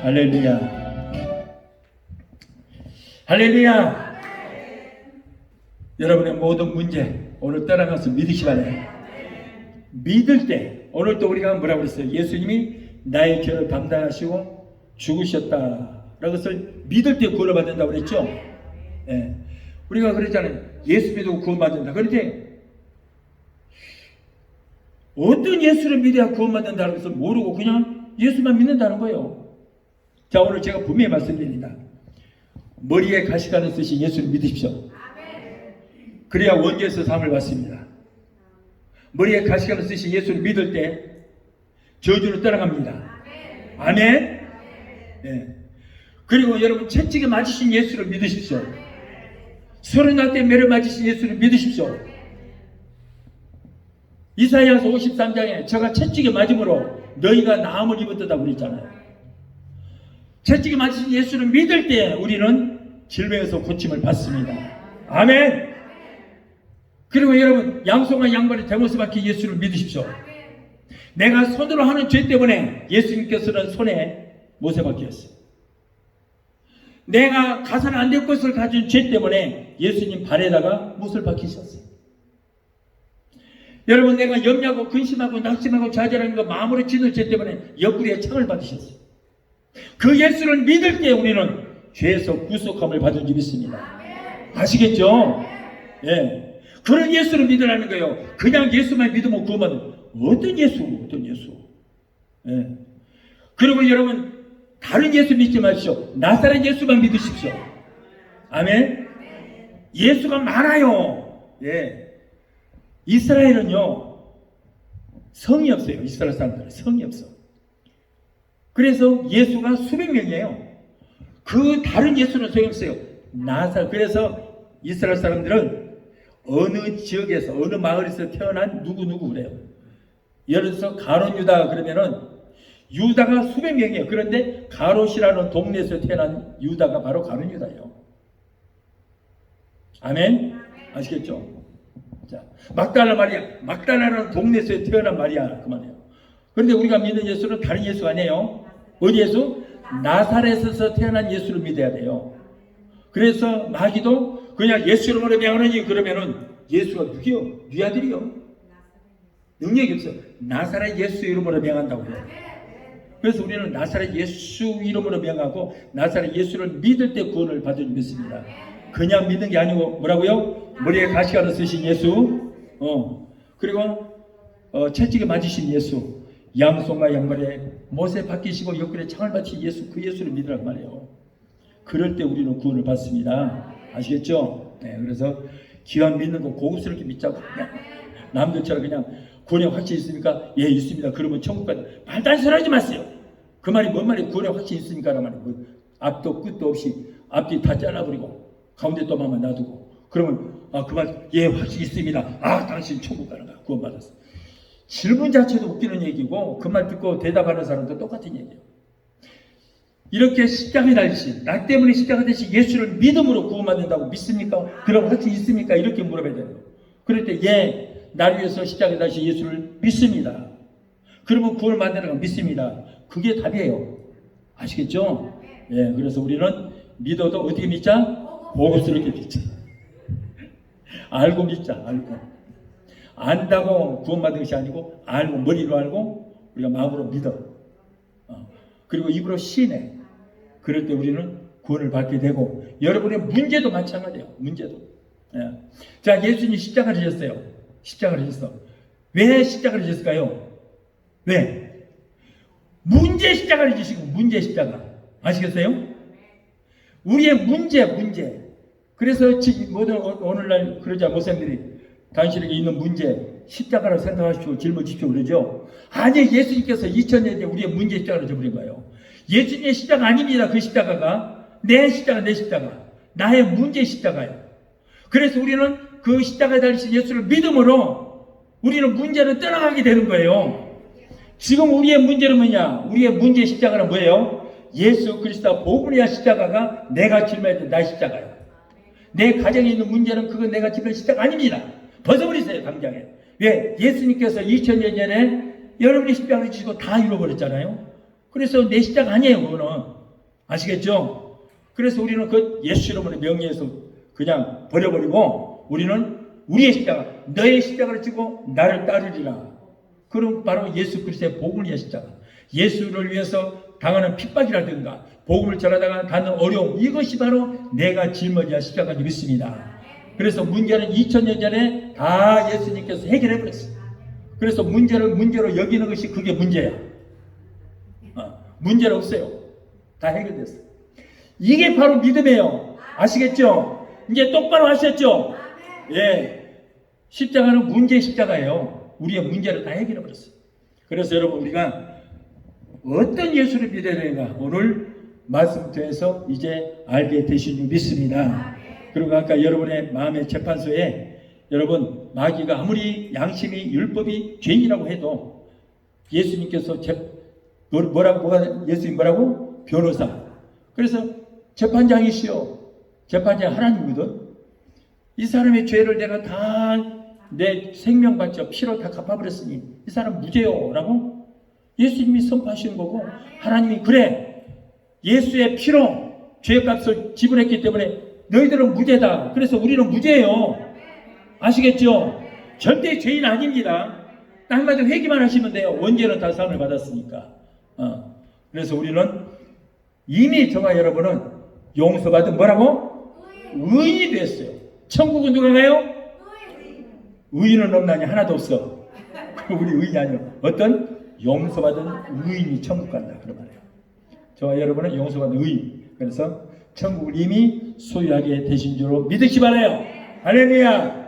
할렐루야. 할렐루야. 여러분의 모든 문제 오늘 떠나가서 믿으시 바래요. 믿을 때 오늘 또 우리가 뭐라고 그랬어요? 예수님이 나의 죄를 담당하시고 죽으셨다라는 것을 믿을 때 구원을 받는다고 그랬죠. 예. 우리가 그랬잖아요. 예수 믿고 구원받는다. 그런데 어떤 예수를 믿어야 구원받는다는 것을 모르고 그냥 예수만 믿는다는 거예요. 자, 오늘 제가 분명히 말씀드립니다. 머리에 가시가는 쓰신 예수를 믿으십시오. 그래야 원죄에서 사함을 받습니다. 머리에 가시가는 쓰신 예수를 믿을 때 저주를 떠나갑니다. 아멘. 네. 그리고 여러분 채찍에 맞으신 예수를 믿으십시오. 30날 때 매를 맞으신 예수를 믿으십시오. 이사야서 53장에 저가 채찍에 맞음으로 너희가 나음을 입었다고 그랬잖아요. 채찍에 맞으신 예수를 믿을 때 우리는 질병에서 고침을 받습니다. 아멘. 그리고 여러분 양손과 양발의 대못을 박힌 예수를 믿으십시오. 내가 손으로 하는 죄 때문에 예수님께서는 손에 못에 박혔어요. 내가 가서는 안 될 것을 가진 죄 때문에 예수님 발에다가 못을 박히셨어요. 여러분 내가 염려하고 근심하고 낙심하고 좌절하는 거 마음으로 짓는 죄 때문에 옆구리에 창을 받으셨어요. 그 예수를 믿을 때 우리는 죄에서 구속함을 받은 줄 믿습니다. 아시겠죠? 예. 그런 예수를 믿으라는 거예요. 그냥 예수만 믿으면 구원받는 어떤 예수? 예. 그리고 여러분 다른 예수 믿지 마십시오. 나사렛 예수만 믿으십시오. 아멘. 예수가 많아요. 예. 이스라엘은요 성이 없어요. 이스라엘 사람들은 성이 없어. 그래서 예수가 수백 명이에요. 그 다른 예수는 소용 없어요. 그래서 이스라엘 사람들은 어느 지역에서 어느 마을에서 태어난 누구 그래요. 예를 들어서 가롯 유다 그러면은 유다가 수백 명이에요. 그런데 가롯이라는 동네에서 태어난 유다가 바로 가롯 유다예요. 아멘. 아시겠죠? 자, 막달라는 동네에서 태어난 마리아 그 말이에요. 그런데 우리가 믿는 예수는 다른 예수 아니에요. 어디 예수? 나사렛에서 태어난 예수를 믿어야 돼요. 그래서 마귀도 그냥 예수 이름으로 명하느니 그러면은 예수가 누구요? 네 아들이요. 능력이 없어. 나사렛 예수 이름으로 명한다고 해요. 그래서 우리는 나사렛 예수 이름으로 명하고 나사렛 예수를 믿을 때 구원을 받을 줄 믿습니다. 그냥 믿는 게 아니고 뭐라고요? 머리에 가시가루 쓰신 예수, 그리고 채찍에 맞으신 예수, 양손과 양발에 못에 박히시고 옆구리에 창을 받으신 예수, 그 예수를 믿으란 말이에요. 그럴 때 우리는 구원을 받습니다. 아시겠죠? 네, 그래서 기왕 믿는 거 고급스럽게 믿자고 그냥 남들처럼 그냥 구원의 확신이 있습니까? 예, 있습니다. 그러면 천국 가자. 말도 안 하지 마세요. 그 말이 뭔 말이에요? 구원의 확신이 있습니까? 라는 말이 뭐 앞도 끝도 없이 앞뒤 다 잘라버리고 가운데 또만 놔두고 그러면 그 말 예, 확신이 있습니다. 당신 천국 가는 거야. 구원 받았어. 질문 자체도 웃기는 얘기고 그 말 듣고 대답하는 사람도 똑같은 얘기예요. 이렇게 십자가에 달리신 나 때문에 십자가 되신 예수를 믿음으로 구원받는다고 믿습니까? 그럼 확신이 있습니까? 이렇게 물어봐야 돼요. 그럴 때 예, 나를 위해서 십자가에 달리신 예수를 믿습니다. 그러면 구원을 받는다고 믿습니다. 그게 답이에요. 아시겠죠? 예, 그래서 우리는 믿어도 어떻게 믿자? 고급스럽게 믿자. 알고 믿자. 알고. 안다고 구원받은 것이 아니고 알고 머리로 알고 우리가 마음으로 믿어. 그리고 입으로 시인해. 그럴 때 우리는 구원을 받게 되고 여러분의 문제도 마찬가지예요. 문제도. 예. 자, 예수님이 십자가를 지셨어요. 십자가를 지셨어. 왜 십자가를 지셨을까요? 왜? 문제 십자가를 지시고 문제 십자가. 아시겠어요? 우리의 문제. 그래서 지금 모든 오늘날 그러자 목사님들이 당신에게 있는 문제 십자가를 생각하십시오. 짊어지십시오. 그러죠. 아니, 예수님께서 2000년 전에 우리의 문제 십자가를 져버린 거예요. 예수님의 십자가 아닙니다. 그 십자가가 내 십자가, 내 십자가, 나의 문제 십자가예요. 그래서 우리는 그 십자가에 달리신 예수를 믿음으로 우리는 문제를 떠나가게 되는 거예요. 지금 우리의 문제는 뭐냐? 우리의 문제 십자가는 뭐예요? 예수 그리스도 복음의 십자가가 내가 짊어야 돼. 나의 십자가예요. 내 가정에 있는 문제는 그건 내가 짊어야 십자가 아닙니다. 벗어버리세요. 당장에. 왜? 예수님께서 2000년 전에 여러분의 십자가를 지시고 다 이루어버렸잖아요. 그래서 내 십자가 아니에요. 그거는. 아시겠죠? 그래서 우리는 그 예수 이름으로 명예에서 그냥 버려버리고 우리는 우리의 십자가, 너의 십자가를 지고 나를 따르리라. 그럼 바로 예수 그리스도의 복음을 위한 십자가. 예수를 위해서 당하는 핍박이라든가 복음을 전하다가 갖는 어려움, 이것이 바로 내가 짊어져야 십자가를 믿습니다. 그래서 문제는 2000년 전에 다 예수님께서 해결해 버렸어요. 그래서 문제를 문제로 여기는 것이 그게 문제야. 문제는 없어요. 다 해결됐어요. 이게 바로 믿음이에요. 아시겠죠? 이제 똑바로 하셨죠? 예. 십자가는 문제의 십자가예요. 우리의 문제를 다 해결해 버렸어요. 그래서 여러분, 우리가 어떤 예수를 믿어야 되는가 오늘 말씀 통해서 이제 알게 되신 줄 믿습니다. 그리고 아까 여러분의 마음의 재판소에 여러분, 마귀가 아무리 양심이 율법이 죄인이라고 해도 예수님께서 예수님 뭐라고? 변호사. 그래서 재판장이시여. 재판장 하나님이거든. 이 사람의 죄를 내가 다 내 생명 바쳐 피로 다 갚아버렸으니 이 사람 무죄요 라고 예수님이 선포하시는 거고, 하나님이 그래, 예수의 피로 죄값을 지불했기 때문에 너희들은 무죄다. 그래서 우리는 무죄예요. 아시겠죠? 절대 죄인 아닙니다. 한마디로 회개만 하시면 돼요. 원죄는 다 사함을 받았으니까. 그래서 우리는 이미 저와 여러분은 용서받은 뭐라고? 의인이 됐어요. 천국은 누가 가요? 의인은 없나니 하나도 없어. 우리 의인이 아니요. 어떤? 용서받은 의인이 천국 간다. 그런 말이에요. 저와 여러분은 용서받은 의인. 그래서 천국을 이미 소유하게 되신 줄로 믿으시 바라요. 할렐루야.